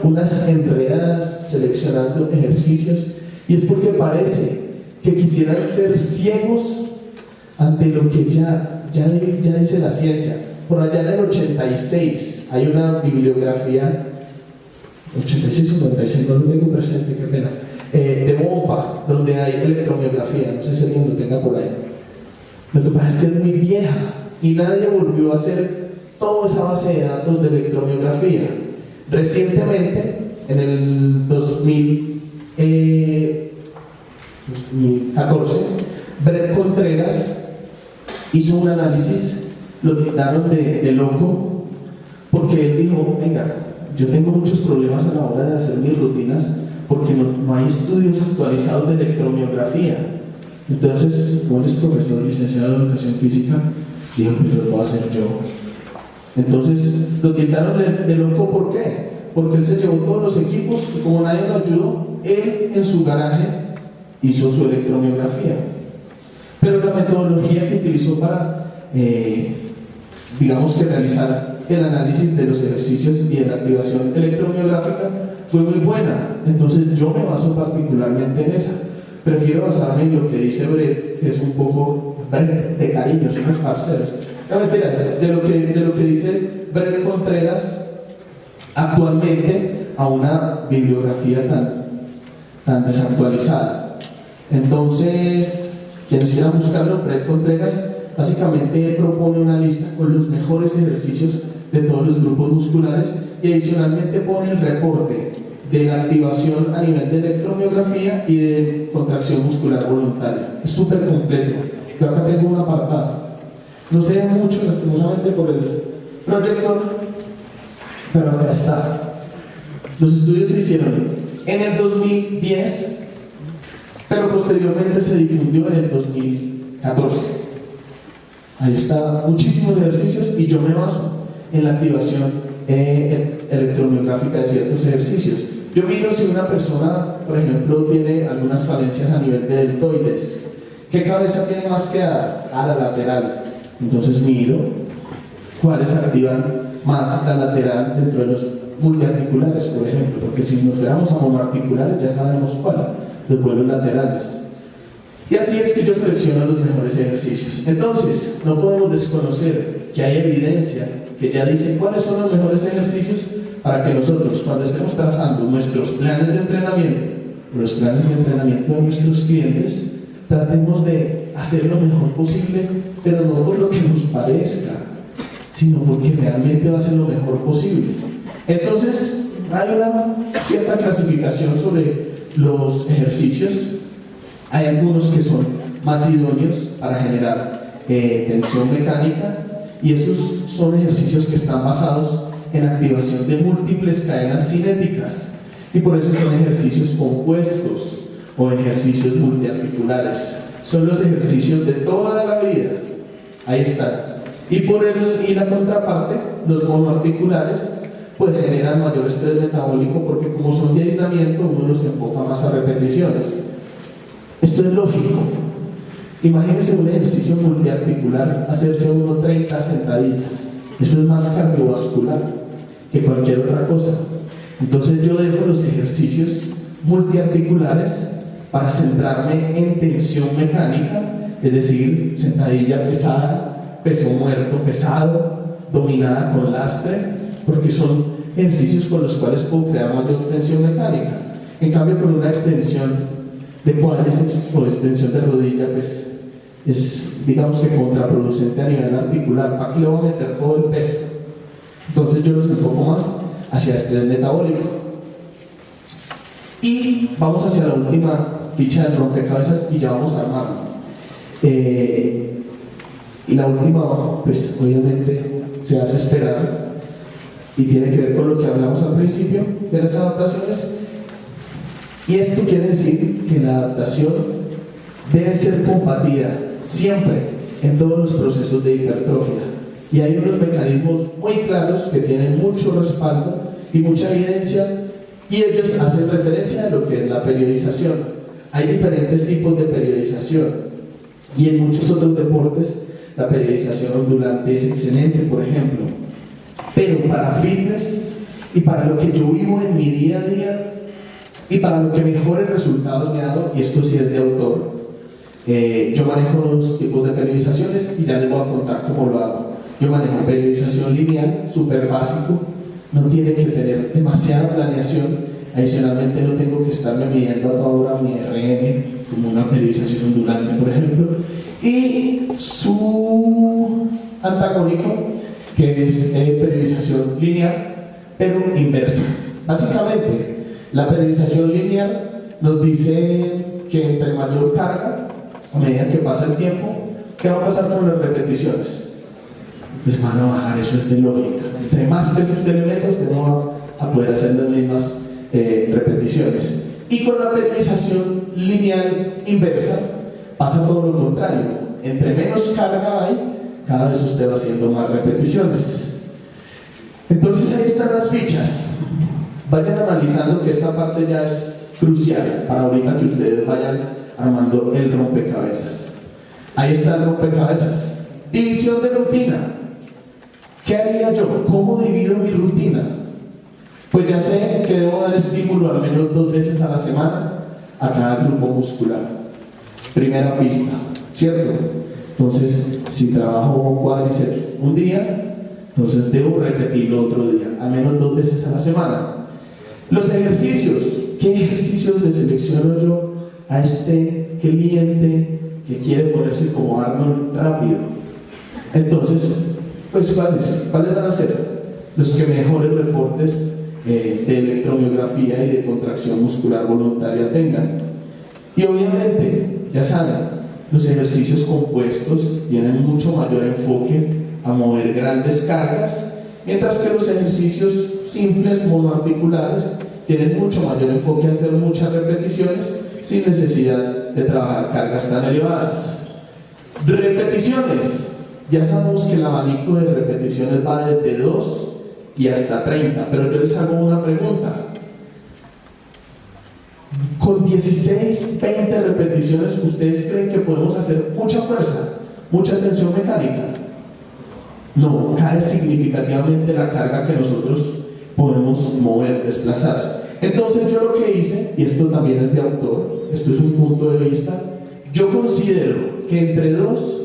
unas enredadas seleccionando ejercicios y es porque parece que quisieran ser ciegos ante lo que ya dice la ciencia. Por allá en el 86 hay una bibliografía, 86 o 96, no lo tengo presente, qué pena, de bomba, donde hay electromiografía, no sé si alguien lo tenga por ahí. Lo que pasa es que es muy vieja y nadie volvió a hacer toda esa base de datos de electromiografía. Recientemente, en el 2014, Brett Contreras hizo un análisis, lo quitaron de loco, porque él dijo, venga, yo tengo muchos problemas a la hora de hacer mis rutinas porque no hay estudios actualizados de electromiografía. Entonces, como él es profesor licenciado en educación física, dijo, pues lo puedo hacer yo. Entonces, lo quitaron de loco, ¿por qué? Porque él se llevó todos los equipos y como nadie lo ayudó, él en su garaje hizo su electromiografía. Pero la metodología que utilizó para, digamos que realizar el análisis de los ejercicios y de la activación electromiográfica fue muy buena. Entonces yo me baso particularmente en esa. Prefiero basarme en lo que dice Brett, que es un poco de cariño, somos parceros. No mentiras, de lo que dice Brett Contreras actualmente a una bibliografía tan desactualizada. Entonces, quienes quieran buscarlo, Brett Contreras básicamente propone una lista con los mejores ejercicios de todos los grupos musculares y adicionalmente pone el reporte de la activación a nivel de electromiografía y de contracción muscular voluntaria. Es súper completo. Yo acá tengo un apartado. No se ve mucho, lastimosamente, por el proyector, pero acá está. Los estudios se hicieron en el 2010, pero posteriormente se difundió en el 2014. Ahí está, muchísimos ejercicios y yo me baso en la activación electromiográfica de ciertos ejercicios. Yo miro si una persona, por ejemplo, tiene algunas falencias a nivel de deltoides. ¿Qué cabeza tiene más que dar? A la lateral. Entonces miro cuáles activan más la lateral dentro de los multiarticulares, por ejemplo, porque si nos fuéramos a monoarticulares ya sabemos cuál, los vuelos laterales. Y así es que yo selecciono los mejores ejercicios. Entonces, no podemos desconocer que hay evidencia que ya dice cuáles son los mejores ejercicios para que nosotros, cuando estemos trazando nuestros planes de entrenamiento, los planes de entrenamiento de nuestros clientes, tratemos de hacer lo mejor posible, pero no por lo que nos parezca, sino porque realmente va a ser lo mejor posible. Entonces, hay una cierta clasificación sobre los ejercicios. Hay algunos que son más idóneos para generar tensión mecánica y esos son ejercicios que están basados en activación de múltiples cadenas cinéticas y por eso son ejercicios compuestos o ejercicios multiarticulares. Son los ejercicios de toda la vida. Ahí están. Y la contraparte, los monoarticulares, pues generan mayor estrés metabólico porque como son de aislamiento, uno los enfoca más a repeticiones. Esto es lógico. Imagínense un ejercicio multiarticular, hacerse uno 30 sentadillas. Eso es más cardiovascular que cualquier otra cosa. Entonces yo dejo los ejercicios multiarticulares para centrarme en tensión mecánica, es decir, sentadilla pesada, peso muerto pesado, dominada con lastre, porque son ejercicios con los cuales puedo crear mayor tensión mecánica. En cambio, con una extensión de cuádriceps o extensión de rodilla, pues es, digamos que contraproducente a nivel articular. Aquí le voy a meter todo el peso. Entonces yo los enfoco más hacia estrés metabólico. Y vamos hacia la última ficha del rompecabezas y ya vamos a armarlo. Y la última, pues obviamente se hace esperar y tiene que ver con lo que hablamos al principio de las adaptaciones. Y esto quiere decir que la adaptación debe ser combatida siempre en todos los procesos de hipertrofia. Y hay unos mecanismos muy claros que tienen mucho respaldo y mucha evidencia, y ellos hacen referencia a lo que es la periodización. Hay diferentes tipos de periodización, y en muchos otros deportes la periodización ondulante es excelente, por ejemplo. Pero para fitness y para lo que yo vivo en mi día a día y para lo que mejores resultados me ha dado, y esto sí es de autor, yo manejo dos tipos de periodizaciones y ya les voy a contar cómo lo hago. Yo manejo periodización lineal, súper básico, no tiene que tener demasiada planeación. Adicionalmente no tengo que estarme midiendo a toda hora mi RM, como una periodización ondulante, por ejemplo. Y su antagónico, que es periodización lineal, pero inversa. Básicamente, la periodización lineal nos dice que entre mayor carga, a medida que pasa el tiempo, ¿qué va a pasar con las repeticiones? Pues van a bajar, eso es de lógica. Entre más peso usted le meta, usted no va a poder hacer las mismas repeticiones. Y con la periodización lineal inversa pasa todo lo contrario. Entre menos carga hay, cada vez usted va haciendo más repeticiones. Entonces ahí están las fichas. Vayan analizando que esta parte ya es crucial para ahorita que ustedes vayan armando el rompecabezas. Ahí está el rompecabezas. División de rutina. ¿Qué haría yo? ¿Cómo divido mi rutina? Pues ya sé que debo dar estímulo al menos 2 veces a la semana a cada grupo muscular. Primera pista, ¿cierto? Entonces, si trabajo cuádriceps un día, entonces debo repetirlo otro día, al menos 2 veces a la semana. Los ejercicios. ¿Qué ejercicios le selecciono yo a este cliente que quiere ponerse como Arnold rápido? Entonces, pues ¿cuáles van a ser? Los que mejores reportes de electromiografía y de contracción muscular voluntaria tengan. Y obviamente, ya saben, los ejercicios compuestos tienen mucho mayor enfoque a mover grandes cargas, mientras que los ejercicios simples monoarticulares tienen mucho mayor enfoque a hacer muchas repeticiones sin necesidad de trabajar cargas tan elevadas. Repeticiones. Ya sabemos que el abanico de repeticiones va desde 2 y hasta 30, pero yo les hago una pregunta. Con 16, 20 repeticiones, ¿ustedes creen que podemos hacer mucha fuerza, mucha tensión mecánica? No, cae significativamente la carga que nosotros podemos mover, desplazar. Entonces yo lo que hice, y esto también es de autor, esto es un punto de vista, yo considero que entre 2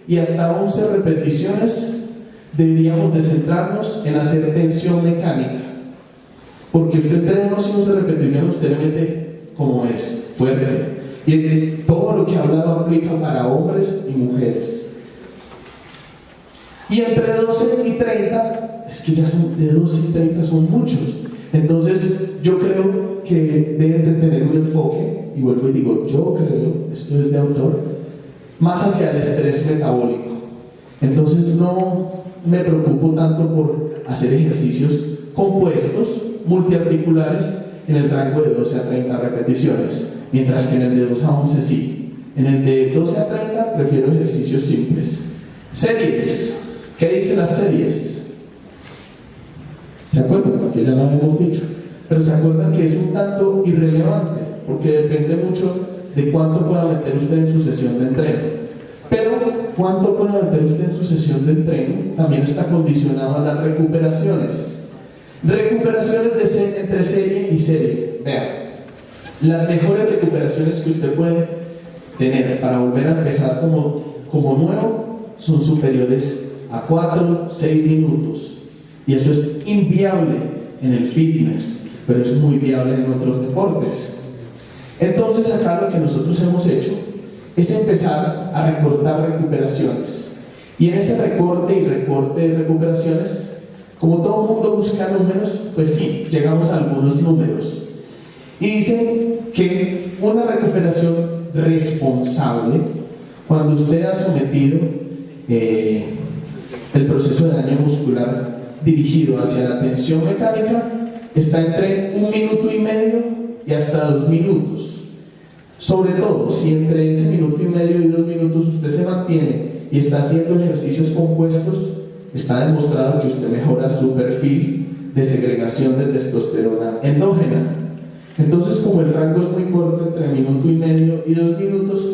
y hasta 11 repeticiones deberíamos de centrarnos en hacer tensión mecánica, porque usted entre 2 y 11 repeticiones usted le mete como es, fuerte, y todo lo que he hablado aplica para hombres y mujeres. Y entre 12 y 30, es que ya son de 12 y 30 son muchos. Entonces yo creo que deben de tener un enfoque, y vuelvo y digo, yo creo, esto es de autor, más hacia el estrés metabólico. Entonces no me preocupo tanto por hacer ejercicios compuestos, multiarticulares, en el rango de 12 a 30 repeticiones, mientras que en el de 2 a 11 sí. En el de 12 a 30 prefiero ejercicios simples. Series. ¿Qué dicen las series? ¿Se acuerdan? Que ya lo habíamos dicho. Pero se acuerdan que es un tanto irrelevante, porque depende mucho de cuánto pueda meter usted en su sesión de entreno. Pero cuánto pueda meter usted en su sesión de entreno también está condicionado a las recuperaciones. Recuperaciones entre serie y serie. Vean, las mejores recuperaciones que usted puede tener para volver a empezar como nuevo son superiores a 4-6 minutos. Y eso es inviable en el fitness, pero es muy viable en otros deportes. Entonces acá lo que nosotros hemos hecho es empezar a recortar recuperaciones. Y en ese recorte de recuperaciones, como todo el mundo busca números, pues sí, llegamos a algunos números. Y dicen que una recuperación responsable, cuando usted ha sometido el proceso de daño muscular dirigido hacia la tensión mecánica, está entre 1 minuto y medio y hasta 2 minutos. Sobre todo, si entre ese minuto y medio y 2 minutos usted se mantiene y está haciendo ejercicios compuestos, está demostrado que usted mejora su perfil de segregación de testosterona endógena. Entonces, como el rango es muy corto, entre 1 minuto y medio y 2 minutos,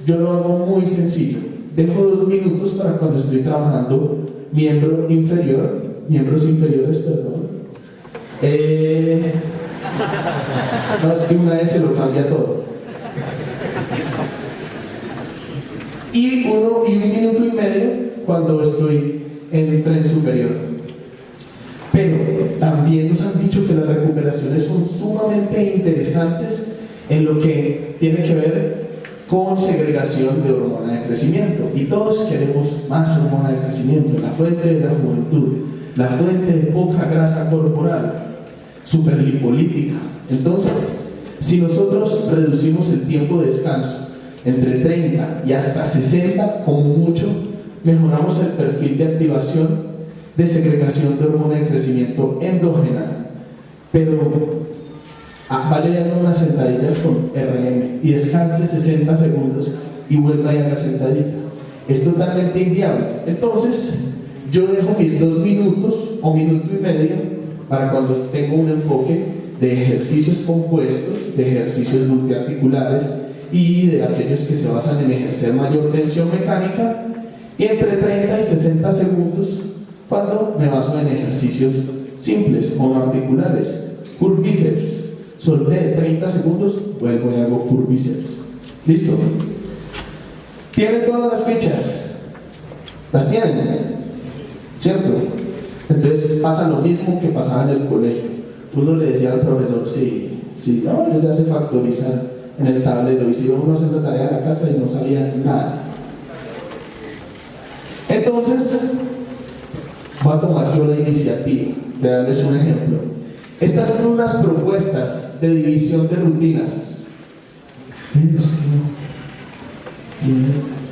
yo lo hago muy sencillo. Dejo 2 minutos para cuando estoy trabajando miembros inferiores, perdón. No, es que una vez se lo cambia todo. Y 1 minuto y medio cuando estoy en tren superior. Pero también nos han dicho que las recuperaciones son sumamente interesantes en lo que tiene que ver con segregación de hormona de crecimiento. Y todos queremos más hormona de crecimiento, la fuente de la juventud, la fuente de poca grasa corporal, superlipolítica. Entonces, si nosotros reducimos el tiempo de descanso entre 30 y hasta 60, como mucho, mejoramos el perfil de activación de segregación de hormona de crecimiento endógena. Pero vale dar una sentadilla con RM y descanse 60 segundos y vuelva a la sentadilla. Es totalmente inviable. Entonces, yo dejo mis 2 minutos o minuto y medio para cuando tengo un enfoque de ejercicios compuestos, de ejercicios multiarticulares y de aquellos que se basan en ejercer mayor tensión mecánica, y entre 30 y 60 segundos cuando me baso en ejercicios simples, monoarticulares, curl bíceps. Solté 30 segundos, vuelvo y hago curl bíceps. ¿Listo? ¿Tienen todas las fichas? ¿Las tienen? ¿Cierto? Entonces pasa lo mismo que pasaba en el colegio. Uno le decía al profesor, sí, no, yo ya sé factorizar en el tablero, y si uno a hacer la tarea en la casa y no sabía nada. Entonces, voy a tomar yo la iniciativa de darles un ejemplo. Estas son unas propuestas de división de rutinas.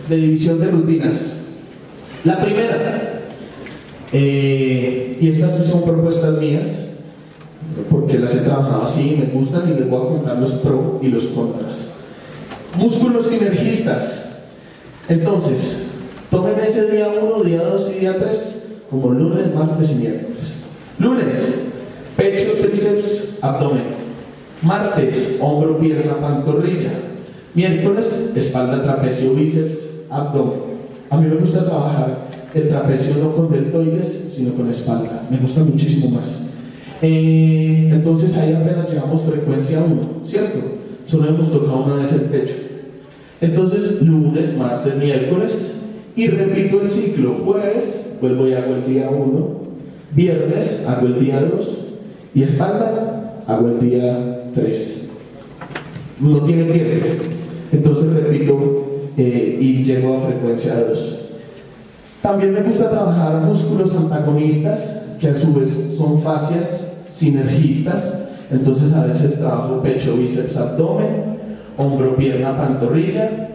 De división de rutinas. La primera, y estas son propuestas mías, porque las he trabajado así y me gustan, y les voy a contar los pros y los contras. Músculos sinergistas. Entonces, tomen ese día 1, día 2 y día 3 como lunes, martes y miércoles. Lunes, pecho, tríceps, abdomen. Martes, hombro, pierna, pantorrilla. Miércoles, espalda, trapecio, bíceps, abdomen. A mí me gusta trabajar el trapecio no con deltoides, sino con espalda. Me gusta muchísimo más. Entonces ahí apenas llevamos frecuencia 1, ¿cierto? Solo hemos tocado una vez el pecho. Entonces, lunes, martes, miércoles, y repito el ciclo. Jueves, vuelvo y hago el día 1. Viernes, hago el día 2. Y espalda, hago el día 3. No tiene pierde. Entonces repito y llego a frecuencia 2. También me gusta trabajar músculos antagonistas, que a su vez son fascias sinergistas. Entonces a veces trabajo pecho, bíceps, abdomen, hombro, pierna, pantorrilla,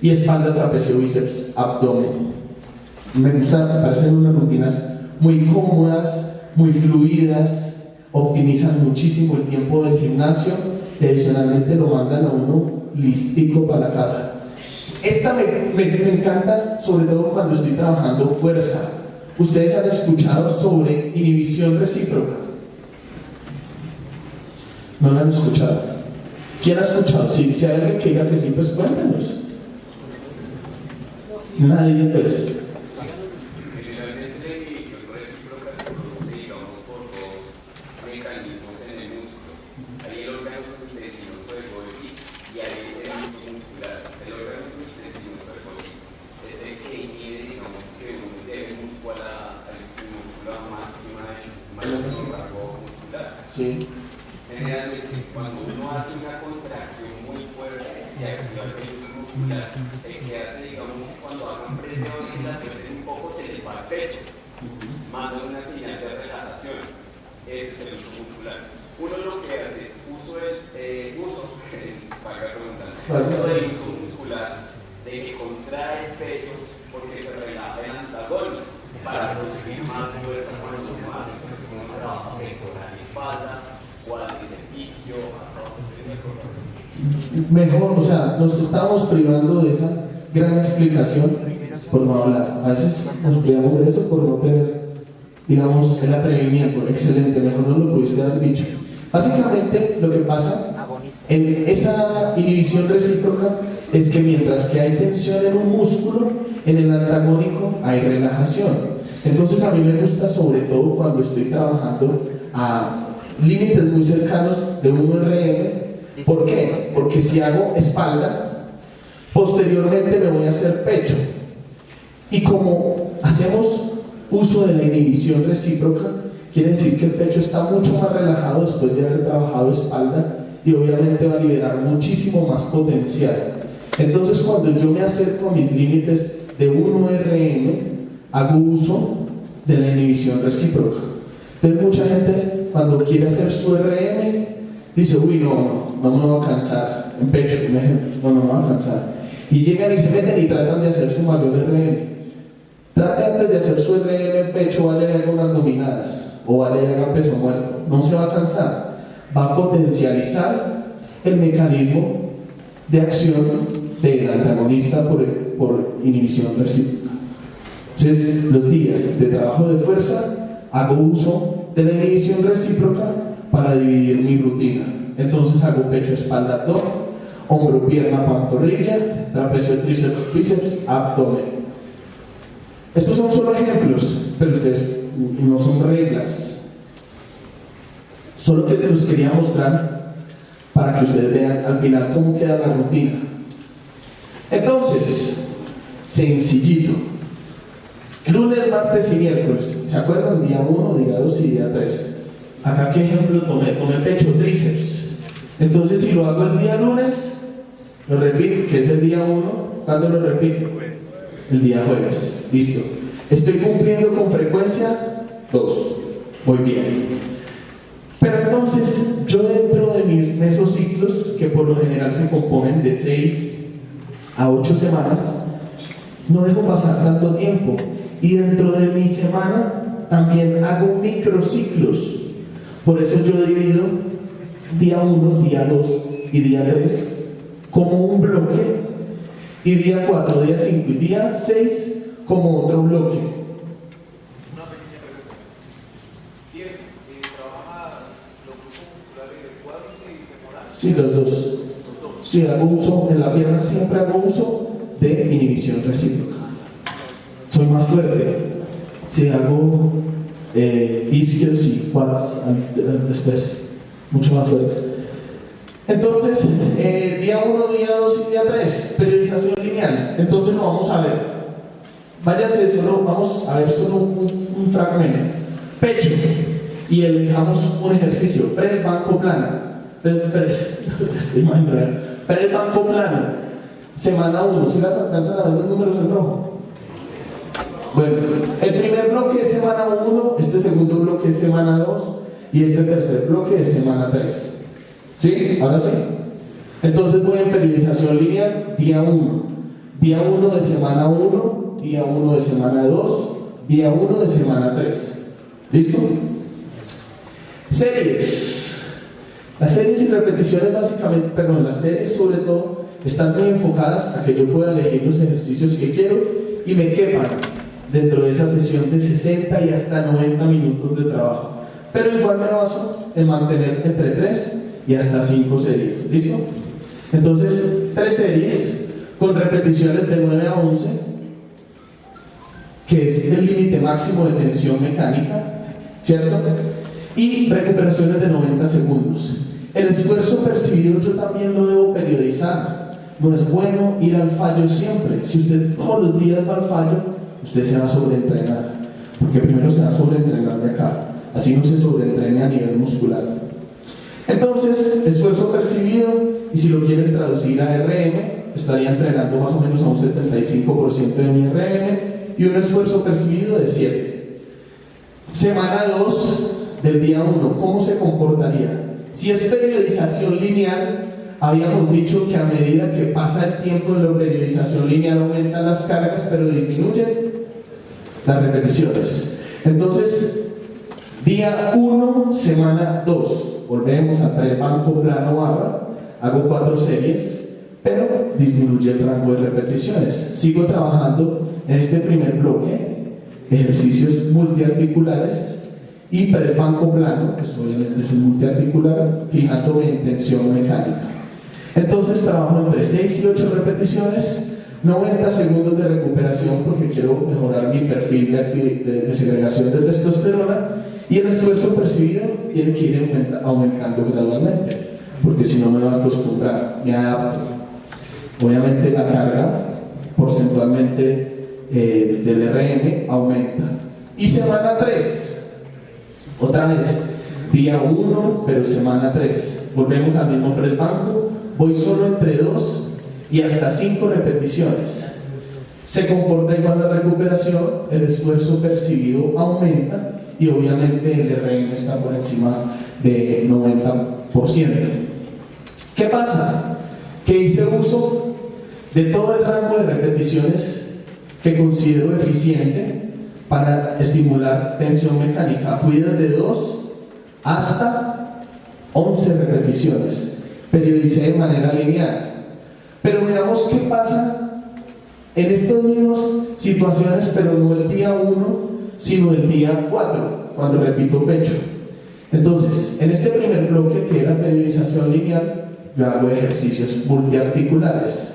y espalda, trapecio, bíceps, abdomen. Me parecen unas rutinas muy cómodas, muy fluidas, optimizan muchísimo el tiempo del gimnasio y adicionalmente lo mandan a uno listico para la casa. Esta me encanta, sobre todo cuando estoy trabajando fuerza, ustedes han escuchado sobre inhibición recíproca. ¿No lo han escuchado? ¿Quién ha escuchado? Si hay alguien que diga que sí, pues cuéntanos. Nadie, pues. Sí. Generalmente, cuando uno hace una contracción muy fuerte, se activa el músculo muscular. El que hace, digamos, cuando hagan presión un poco se les va el pecho, manda una señal de relajación. Ese es el uso muscular. Uno lo que hace es uso del uso muscular de que contrae el pecho porque se relaja el antagonio para producir más fuerza cuando uno hace un trabajo pectoral y espalda, cuádriceps, mejor, o sea, nos estamos privando de esa gran explicación por no hablar. A veces nos privamos de eso por no tener, digamos, el atrevimiento. Excelente, mejor no lo pudiste haber dicho. Básicamente, lo que pasa en esa inhibición recíproca es que mientras que hay tensión en un músculo, en el antagónico hay relajación. Entonces a mí me gusta, sobre todo cuando estoy trabajando a límites muy cercanos de 1 RM. ¿Por qué? Porque si hago espalda, posteriormente me voy a hacer pecho. Y como hacemos uso de la inhibición recíproca, quiere decir que el pecho está mucho más relajado después de haber trabajado espalda y obviamente va a liberar muchísimo más potencial. Entonces cuando yo me acerco a mis límites de 1 RM, hago uso de la inhibición recíproca. Entonces mucha gente cuando quiere hacer su RM dice, uy, no me voy a cansar, en pecho, un ejemplo, no me voy a cansar. Y llegan y se meten y tratan de hacer su mayor RM. Trate antes de hacer su RM en pecho, vale haga unas dominadas o vale haga peso muerto. No se va a cansar, va a potencializar el mecanismo de acción del antagonista por inhibición recíproca. Entonces, los días de trabajo de fuerza hago uso de la inhibición recíproca para dividir mi rutina. Entonces hago pecho, espalda, abdomen, hombro, pierna, pantorrilla, trapecio, tríceps, bíceps, abdomen. Estos son solo ejemplos, pero ustedes no son reglas. Solo que se los quería mostrar para que ustedes vean al final cómo queda la rutina. Entonces, sencillito. Lunes, martes y miércoles. ¿Se acuerdan? Día 1, día 2 y día 3. Acá, ¿qué ejemplo tomé? Tomé pecho, tríceps. Entonces, si lo hago el día lunes, lo repito, que es el día 1. ¿Cuándo lo repito? El día jueves. Listo. ¿Estoy cumpliendo con frecuencia? 2. Muy bien. Pero entonces, yo dentro de mis mesociclos, que por lo general se componen de 6 a 8 semanas, no dejo pasar tanto tiempo. Y dentro de mi semana también hago microciclos. Por eso yo divido día 1, día 2 y día 3 como un bloque, y día 4, día 5 y día 6 como otro bloque. Una pequeña pregunta. ¿Trabaja los grupos musculares de cuádriceps y femoral? Sí, los dos. Sí, hago uso, en la pierna siempre hago uso de inhibición recíproca. Soy más fuerte. Si hago isquios y quads después, mucho más fuerte. Entonces, día 1, día 2 y día 3, periodización lineal. Entonces lo vamos a ver. Váyanse, vamos a ver solo un fragmento. Pecho. Y elijamos un ejercicio. Press, banco, plana. Press, banco, plano. Semana 1. ¿Sí las alcanzan a ver los números en rojo? Bueno, el primer bloque es semana 1, este segundo bloque es semana 2 y este tercer bloque es semana 3. ¿Sí? ¿Ahora sí? Entonces voy en periodización lineal, día 1. Día 1 de semana 1, día 1 de semana 2, día 1 de semana 3. ¿Listo? Series. Las series y repeticiones básicamente, perdón, las series sobre todo están muy enfocadas a que yo pueda elegir los ejercicios que quiero y me quepan dentro de esa sesión de 60 y hasta 90 minutos de trabajo. Pero igual me baso en mantener entre 3 y hasta 5 series. ¿Listo? Entonces, 3 series con repeticiones de 9 a 11, que es el límite máximo de tensión mecánica, ¿cierto? Y recuperaciones de 90 segundos. El esfuerzo percibido yo también lo debo periodizar. No es bueno ir al fallo siempre. Si usted todos los días va al fallo, usted se va a sobreentrenar. Porque primero se va a sobreentrenar de acá. Así no se sobreentrene a nivel muscular. Entonces, esfuerzo percibido, y si lo quieren traducir a RM, estaría entrenando más o menos a un 75% de mi RM, y un esfuerzo percibido de 7. Semana 2 del día 1, ¿cómo se comportaría? Si es periodización lineal, habíamos dicho que a medida que pasa el tiempo en la periodización lineal aumentan las cargas, pero disminuyen las repeticiones. Entonces, día 1, semana 2, volvemos a 3 banco plano barra, hago 4 series, pero disminuye el rango de repeticiones. Sigo trabajando en este primer bloque, ejercicios multiarticulares y press banco plano, que obviamente es un multiarticular, fijándome en tensión mecánica. Entonces trabajo entre 6 y 8 repeticiones, 90 segundos de recuperación porque quiero mejorar mi perfil de segregación de testosterona, y el esfuerzo percibido tiene que ir aumentando gradualmente, porque si no me voy a acostumbrar, me adapto. Obviamente la carga porcentualmente del RM aumenta. Y semana 3, otra vez, día 1, pero semana 3, volvemos al mismo press banco, voy solo entre 2 y hasta 5 repeticiones. Se comporta igual la recuperación, el esfuerzo percibido aumenta y obviamente el RM está por encima de 90%. ¿Qué pasa? Que hice uso de todo el rango de repeticiones que considero eficiente para estimular tensión mecánica. Fui desde 2 hasta 11 repeticiones. Periodicé de manera lineal. Pero veamos qué pasa en estas mismas situaciones, pero no el día 1, sino el día 4, cuando repito pecho. Entonces, en este primer bloque, que era periodización lineal, yo hago ejercicios multiarticulares.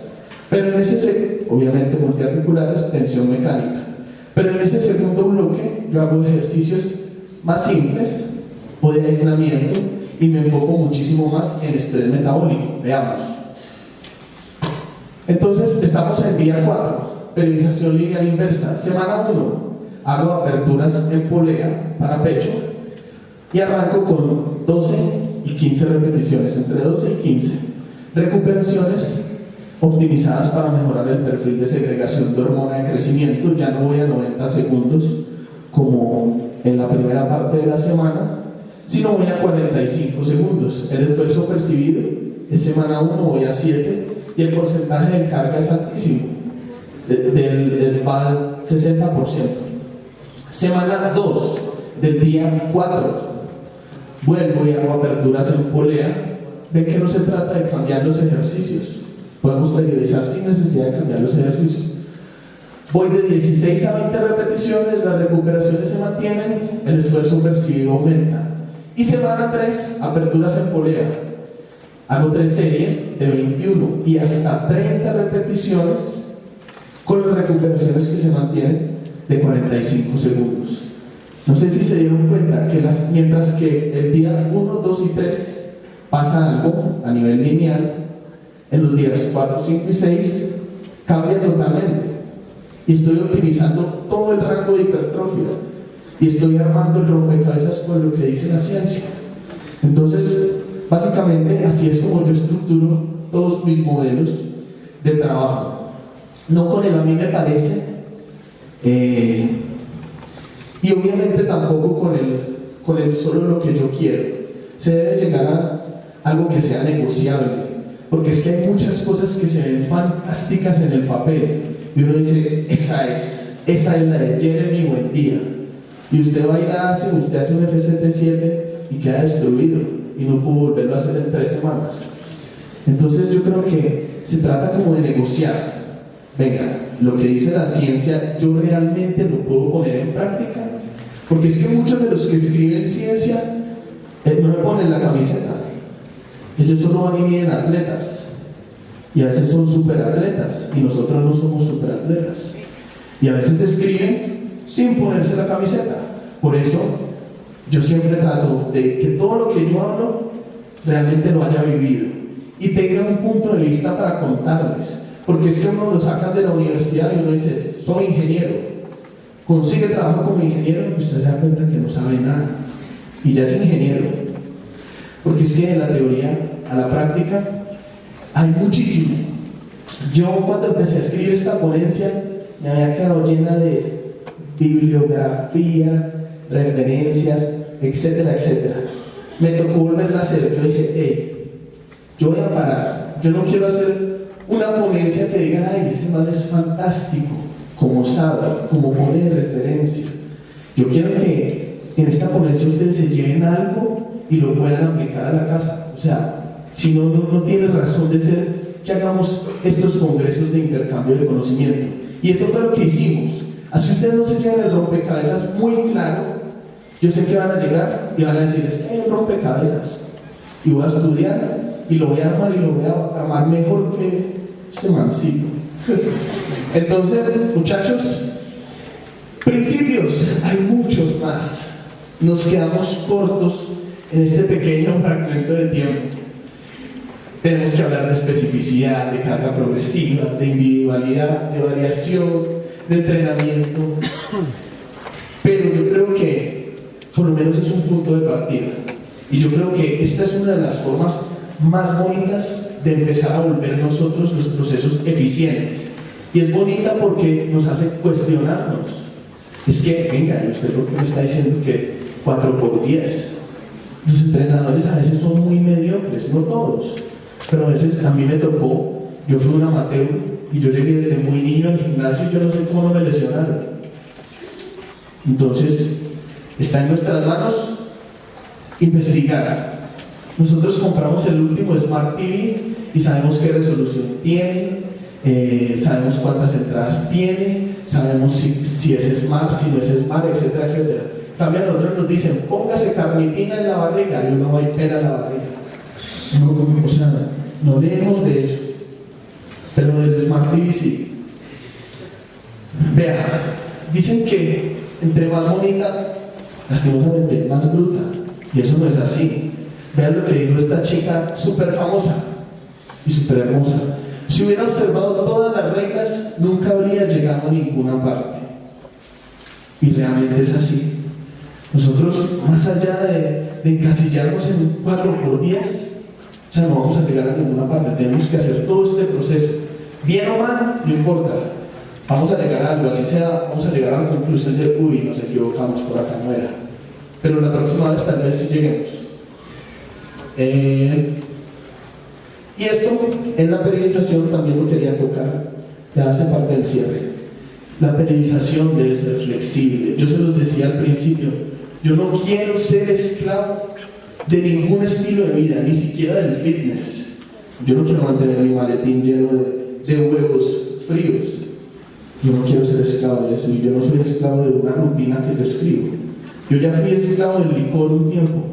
Pero en ese, obviamente multiarticulares, tensión mecánica. Pero en ese segundo bloque, yo hago ejercicios más simples o de aislamiento y me enfoco muchísimo más en estrés metabólico. Veamos. Entonces, estamos en día 4, periodización lineal inversa. Semana 1, hago aperturas en polea para pecho y arranco con 12 y 15 repeticiones, entre 12 y 15. Recuperaciones optimizadas para mejorar el perfil de segregación de hormona de crecimiento. Ya no voy a 90 segundos como en la primera parte de la semana, sino voy a 45 segundos. El esfuerzo percibido es semana 1, voy a 7 y el porcentaje de carga es altísimo, va al 60%. Semana 2 del día 4, vuelvo y hago aperturas en polea. Ven que no se trata de cambiar los ejercicios, podemos periodizar sin necesidad de cambiar los ejercicios. Voy de 16 a 20 repeticiones, las recuperaciones se mantienen, el esfuerzo percibido aumenta. Y semana 3, aperturas en polea. Hago 3 series de 21 y hasta 30 repeticiones con las recuperaciones que se mantienen de 45 segundos. No sé si se dieron cuenta que mientras que el día 1, 2 y 3 pasa algo a nivel lineal, en los días 4, 5 y 6 cambia totalmente. Y estoy optimizando todo el rango de hipertrofia y estoy armando el rompecabezas con lo que dice la ciencia. Entonces, básicamente así es como yo estructuro todos mis modelos de trabajo. No con el a mí me parece, y obviamente tampoco con el solo lo que yo quiero. Se debe llegar a algo que sea negociable, porque es que hay muchas cosas que se ven fantásticas en el papel y uno dice, esa es la de Jeremy Buendía, y usted va y la hace, usted hace un FCT7 y queda destruido y no pudo volverlo a hacer en 3 semanas. Entonces yo creo que se trata como de negociar venga, lo que dice la ciencia, yo realmente lo puedo poner en práctica, porque es que muchos de los que escriben ciencia no me ponen la camiseta, ellos solo van y miden atletas, y a veces son superatletas, y nosotros no somos superatletas, y a veces escriben sin ponerse la camiseta. Por eso yo siempre trato de que todo lo que yo hablo realmente lo haya vivido y tenga un punto de vista para contarles, porque es que uno lo sacan de la universidad y uno dice, soy ingeniero, consigue trabajo como ingeniero y usted se da cuenta que no sabe nada y ya es ingeniero, porque es que de la teoría a la práctica hay muchísimo. Yo cuando empecé a escribir esta ponencia me había quedado llena de bibliografía, referencias, etcétera, etcétera. Me tocó volverla a hacer. Yo dije, hey, yo voy a parar. Yo no quiero hacer una ponencia que digan, ay, ese man es fantástico, como sabe, como pone de referencia. Yo quiero que en esta ponencia ustedes se lleven algo y lo puedan aplicar a la casa. O sea, si no, no tiene razón de ser que hagamos estos congresos de intercambio de conocimiento. Y eso fue lo que hicimos. Así ustedes no se llevan el rompecabezas muy claro, yo sé que van a llegar y van a decir, es que hay un rompecabezas y voy a estudiar y lo voy a armar y lo voy a armar mejor que ese mancito. Entonces, muchachos, principios, hay muchos más. Nos quedamos cortos en este pequeño fragmento de tiempo. Tenemos que hablar de especificidad, de carga progresiva, de individualidad, de variación, de entrenamiento. Pero yo creo que por lo menos es un punto de partida. Y yo creo que esta es una de las formas más bonitas de empezar a volver nosotros los procesos eficientes. Y es bonita porque nos hace cuestionarnos. Es que, venga, ¿y usted por qué me está diciendo que 4x10? Los entrenadores a veces son muy mediocres, no todos. Pero a veces a mí me tocó, yo fui un amateur y yo llegué desde muy niño al gimnasio y yo no sé cómo no me lesionaron. Entonces, está en nuestras manos investigar. Nosotros compramos el último Smart TV y sabemos qué resolución tiene, sabemos cuántas entradas tiene, sabemos si es Smart, si no es Smart, etcétera, etcétera. También a nosotros nos dicen, póngase carnitina en la barriga y uno va y pela la barriga. No, o sea, no leemos de eso, pero del Smart TV sí. Vea, dicen que entre más bonita, lastimosamente más bruta, y eso no es así. Vean lo que dijo esta chica súper famosa y súper hermosa. Si hubiera observado todas las reglas, nunca habría llegado a ninguna parte. Y realmente es así. Nosotros, más allá de encasillarnos en 4x10, o sea, no vamos a llegar a ninguna parte. Tenemos que hacer todo este proceso. Bien o mal, no importa. Vamos a llegar a algo, así sea, vamos a llegar a la conclusión de, uy, nos equivocamos, por acá no era. Pero la próxima vez tal vez sí lleguemos. Y esto, en la periodización también lo quería tocar, ya hace parte del cierre. La periodización debe ser flexible. Yo se los decía al principio, yo no quiero ser esclavo de ningún estilo de vida, ni siquiera del fitness. Yo no quiero mantener mi maletín lleno de huevos fríos. Yo no quiero ser esclavo de eso, y yo no soy esclavo de una rutina que yo escribo. Yo ya fui esclavo del licor un tiempo,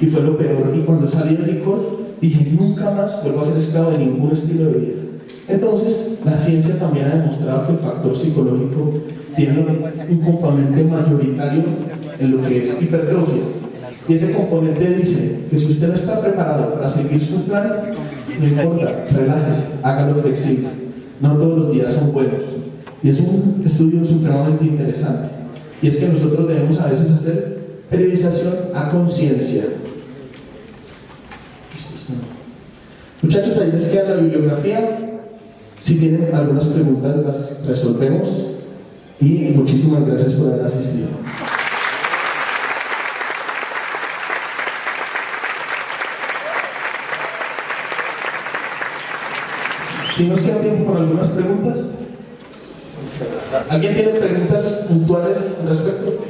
y fue lo peor. Y cuando salí del licor, dije, nunca más vuelvo a ser esclavo de ningún estilo de vida. Entonces, la ciencia también ha demostrado que el factor psicológico tiene un componente mayoritario en lo que es hipertrofia. Y ese componente dice que si usted no está preparado para seguir su plan, no importa, relájese, hágalo flexible. No todos los días son buenos. Y es un estudio supremamente interesante. Y es que nosotros debemos a veces hacer periodización a conciencia. Muchachos, ahí les queda la bibliografía. Si tienen algunas preguntas, las resolvemos. Y muchísimas gracias por haber asistido. Si nos queda tiempo para algunas preguntas. ¿Alguien tiene preguntas puntuales al respecto?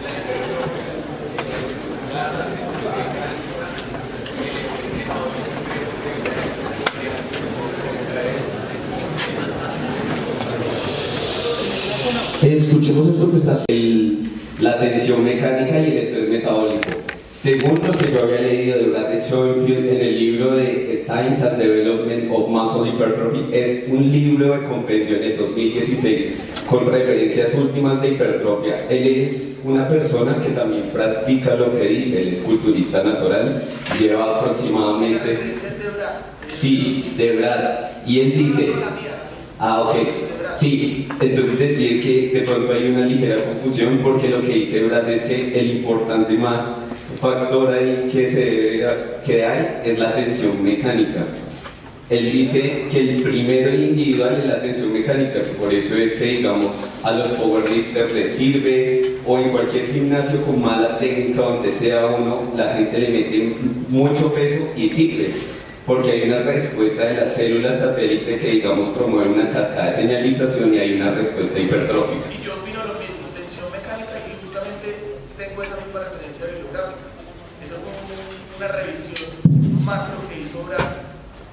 La Escuchemos esto que está. La tensión mecánica y el estrés metabólico. Según lo que yo había leído de Brad Schoenfeld en el libro de Science and Development of Muscle Hypertrophy, es un libro de compendio de 2016 con referencias últimas de hipertrofia. Él es una persona que también practica lo que dice, él es culturista natural, lleva aproximadamente... Sí, de Brad. Y él dice... ok. Sí, entonces decir que de pronto hay una ligera confusión porque lo que dice Brad es que el importante más factor ahí que hay es la tensión mecánica. Él dice que el primero, el individual, es la tensión mecánica, que por eso es que, digamos, a los powerlifters les sirve, o en cualquier gimnasio con mala técnica, donde sea uno, la gente le mete mucho peso y sirve, porque hay una respuesta de las células satélite que, digamos, promueve una cascada de señalización y hay una respuesta hipertrófica. Y yo opino lo mismo, tensión mecánica, y justamente tengo esa misma referencia bibliográfica. Esa es una revisión macro que hizo Brad,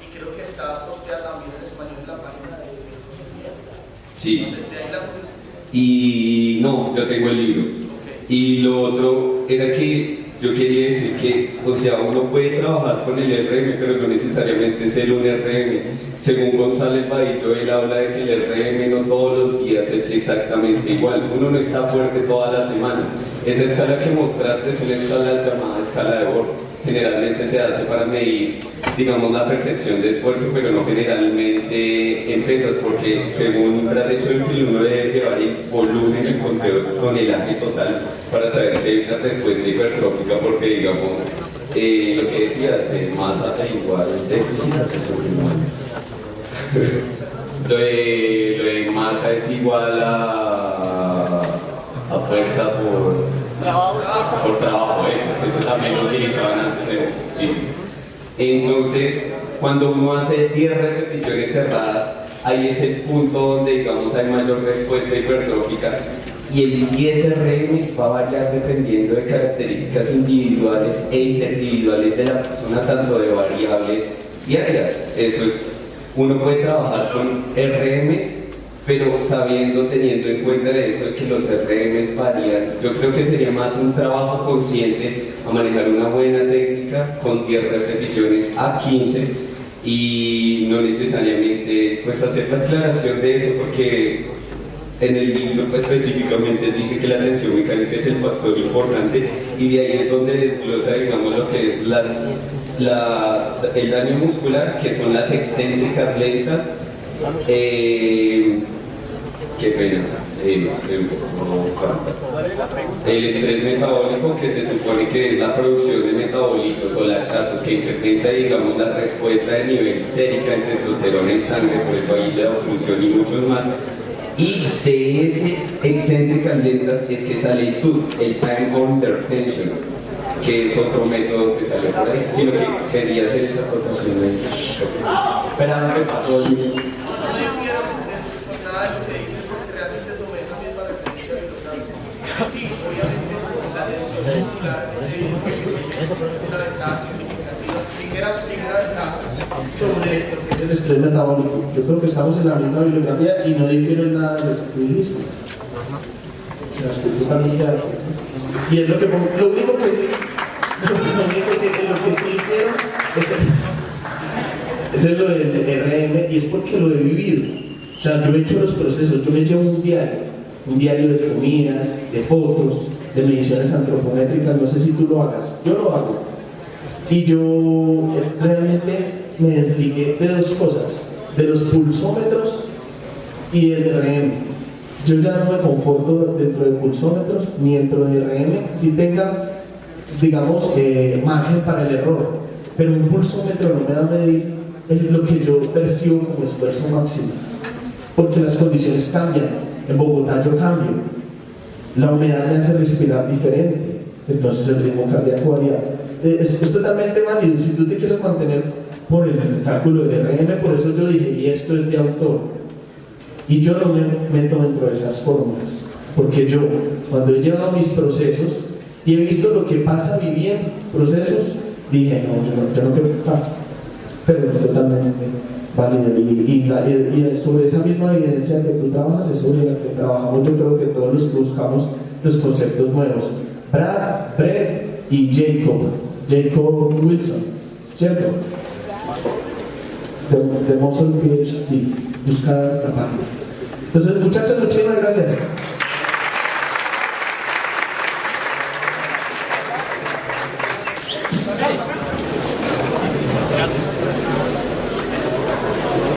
y creo que está posteada también en español en la página de Filosofía. Sí. Entonces, de ahí la pudiste. Y no, yo tengo el libro. Okay. Y lo otro era que yo quería decir que, o sea, uno puede trabajar con el RM, pero no necesariamente ser un RM. Según González Badillo, él habla de que el RM no todos los días es exactamente igual. Uno no está fuerte toda la semana. Esa escala que mostraste es una escala llamada escala de Born. Generalmente se hace para medir, digamos, la percepción de esfuerzo, pero no generalmente en pesas, porque según Brad Schoenfeld uno debe llevar el volumen, el conteo de tonelaje total para saber que hay una respuesta hipertrófica, porque, digamos, lo que decías, masa igual déficit lo de masa es igual a fuerza por trabajo, eso también lo utilizaban antes en física. Entonces, cuando uno hace 10 repeticiones cerradas, ahí es el punto donde, digamos, hay mayor respuesta hipertrófica, y el ISRM va a variar dependiendo de características individuales e interindividuales de la persona, tanto de variables diarias. Eso es, uno puede trabajar con RMs, pero sabiendo, teniendo en cuenta de eso, de que los RMs varían. Yo creo que sería más un trabajo consciente a manejar una buena técnica con 10 repeticiones a 15 y no necesariamente pues hacer la aclaración de eso, porque en el libro pues, específicamente dice que la tensión mecánica es el factor importante, y de ahí es donde desglosa, digamos, lo que es el daño muscular, que son las excéntricas lentas. Qué pena, el estrés metabólico, que se supone que es la producción de metabolitos o lactatos que incrementa, digamos, la respuesta de nivel sérica en testosterona en sangre, por eso ahí la oclusión y muchos más. Y de ese excéntricas lentas es que sale el TUT, el Time Under Tension, que es otro método que sale por ahí, sino que quería hacer esa acotación ahí. Espera, ¿qué pasó? Sí, obviamente la tensión muscular es una ventaja significativa, ligera ventaja sobre lo que es el estrés metabólico. Yo creo que estamos en la misma bibliografía y no difiero en nada de lo que tú dijiste. O sea, estoy totalmente de acuerdo. Y es lo único que sí quiero es lo del RM, y es porque lo he vivido. O sea, yo he hecho los procesos, yo me llevo un diario de comidas, de fotos, de mediciones antropométricas. No sé si tú lo hagas, yo lo hago. Y yo realmente me desligué de dos cosas, de los pulsómetros y el RM. Yo ya no me comporto dentro de pulsómetros ni dentro de RM, si tenga, digamos, margen para el error, pero un pulsómetro no me da a medir lo que yo percibo como esfuerzo máximo, porque las condiciones cambian. En Bogotá yo cambio, la humedad me hace respirar diferente, entonces el ritmo cardíaco varía. Es totalmente válido si tú te quieres mantener por el cálculo del RM. Por eso yo dije, y esto es de autor, y yo no me meto dentro de esas fórmulas, porque yo, cuando he llevado mis procesos y he visto lo que pasa viviendo procesos, dije, no, yo no quiero, pero es totalmente Vale, y sobre esa misma evidencia que tú trabajas es sobre la que trabajamos, yo creo que todos los que buscamos los conceptos nuevos. Brett y Jacob Wilson, ¿cierto? De Muscle PhD, busca la página. Entonces, muchachos, muchísimas gracias.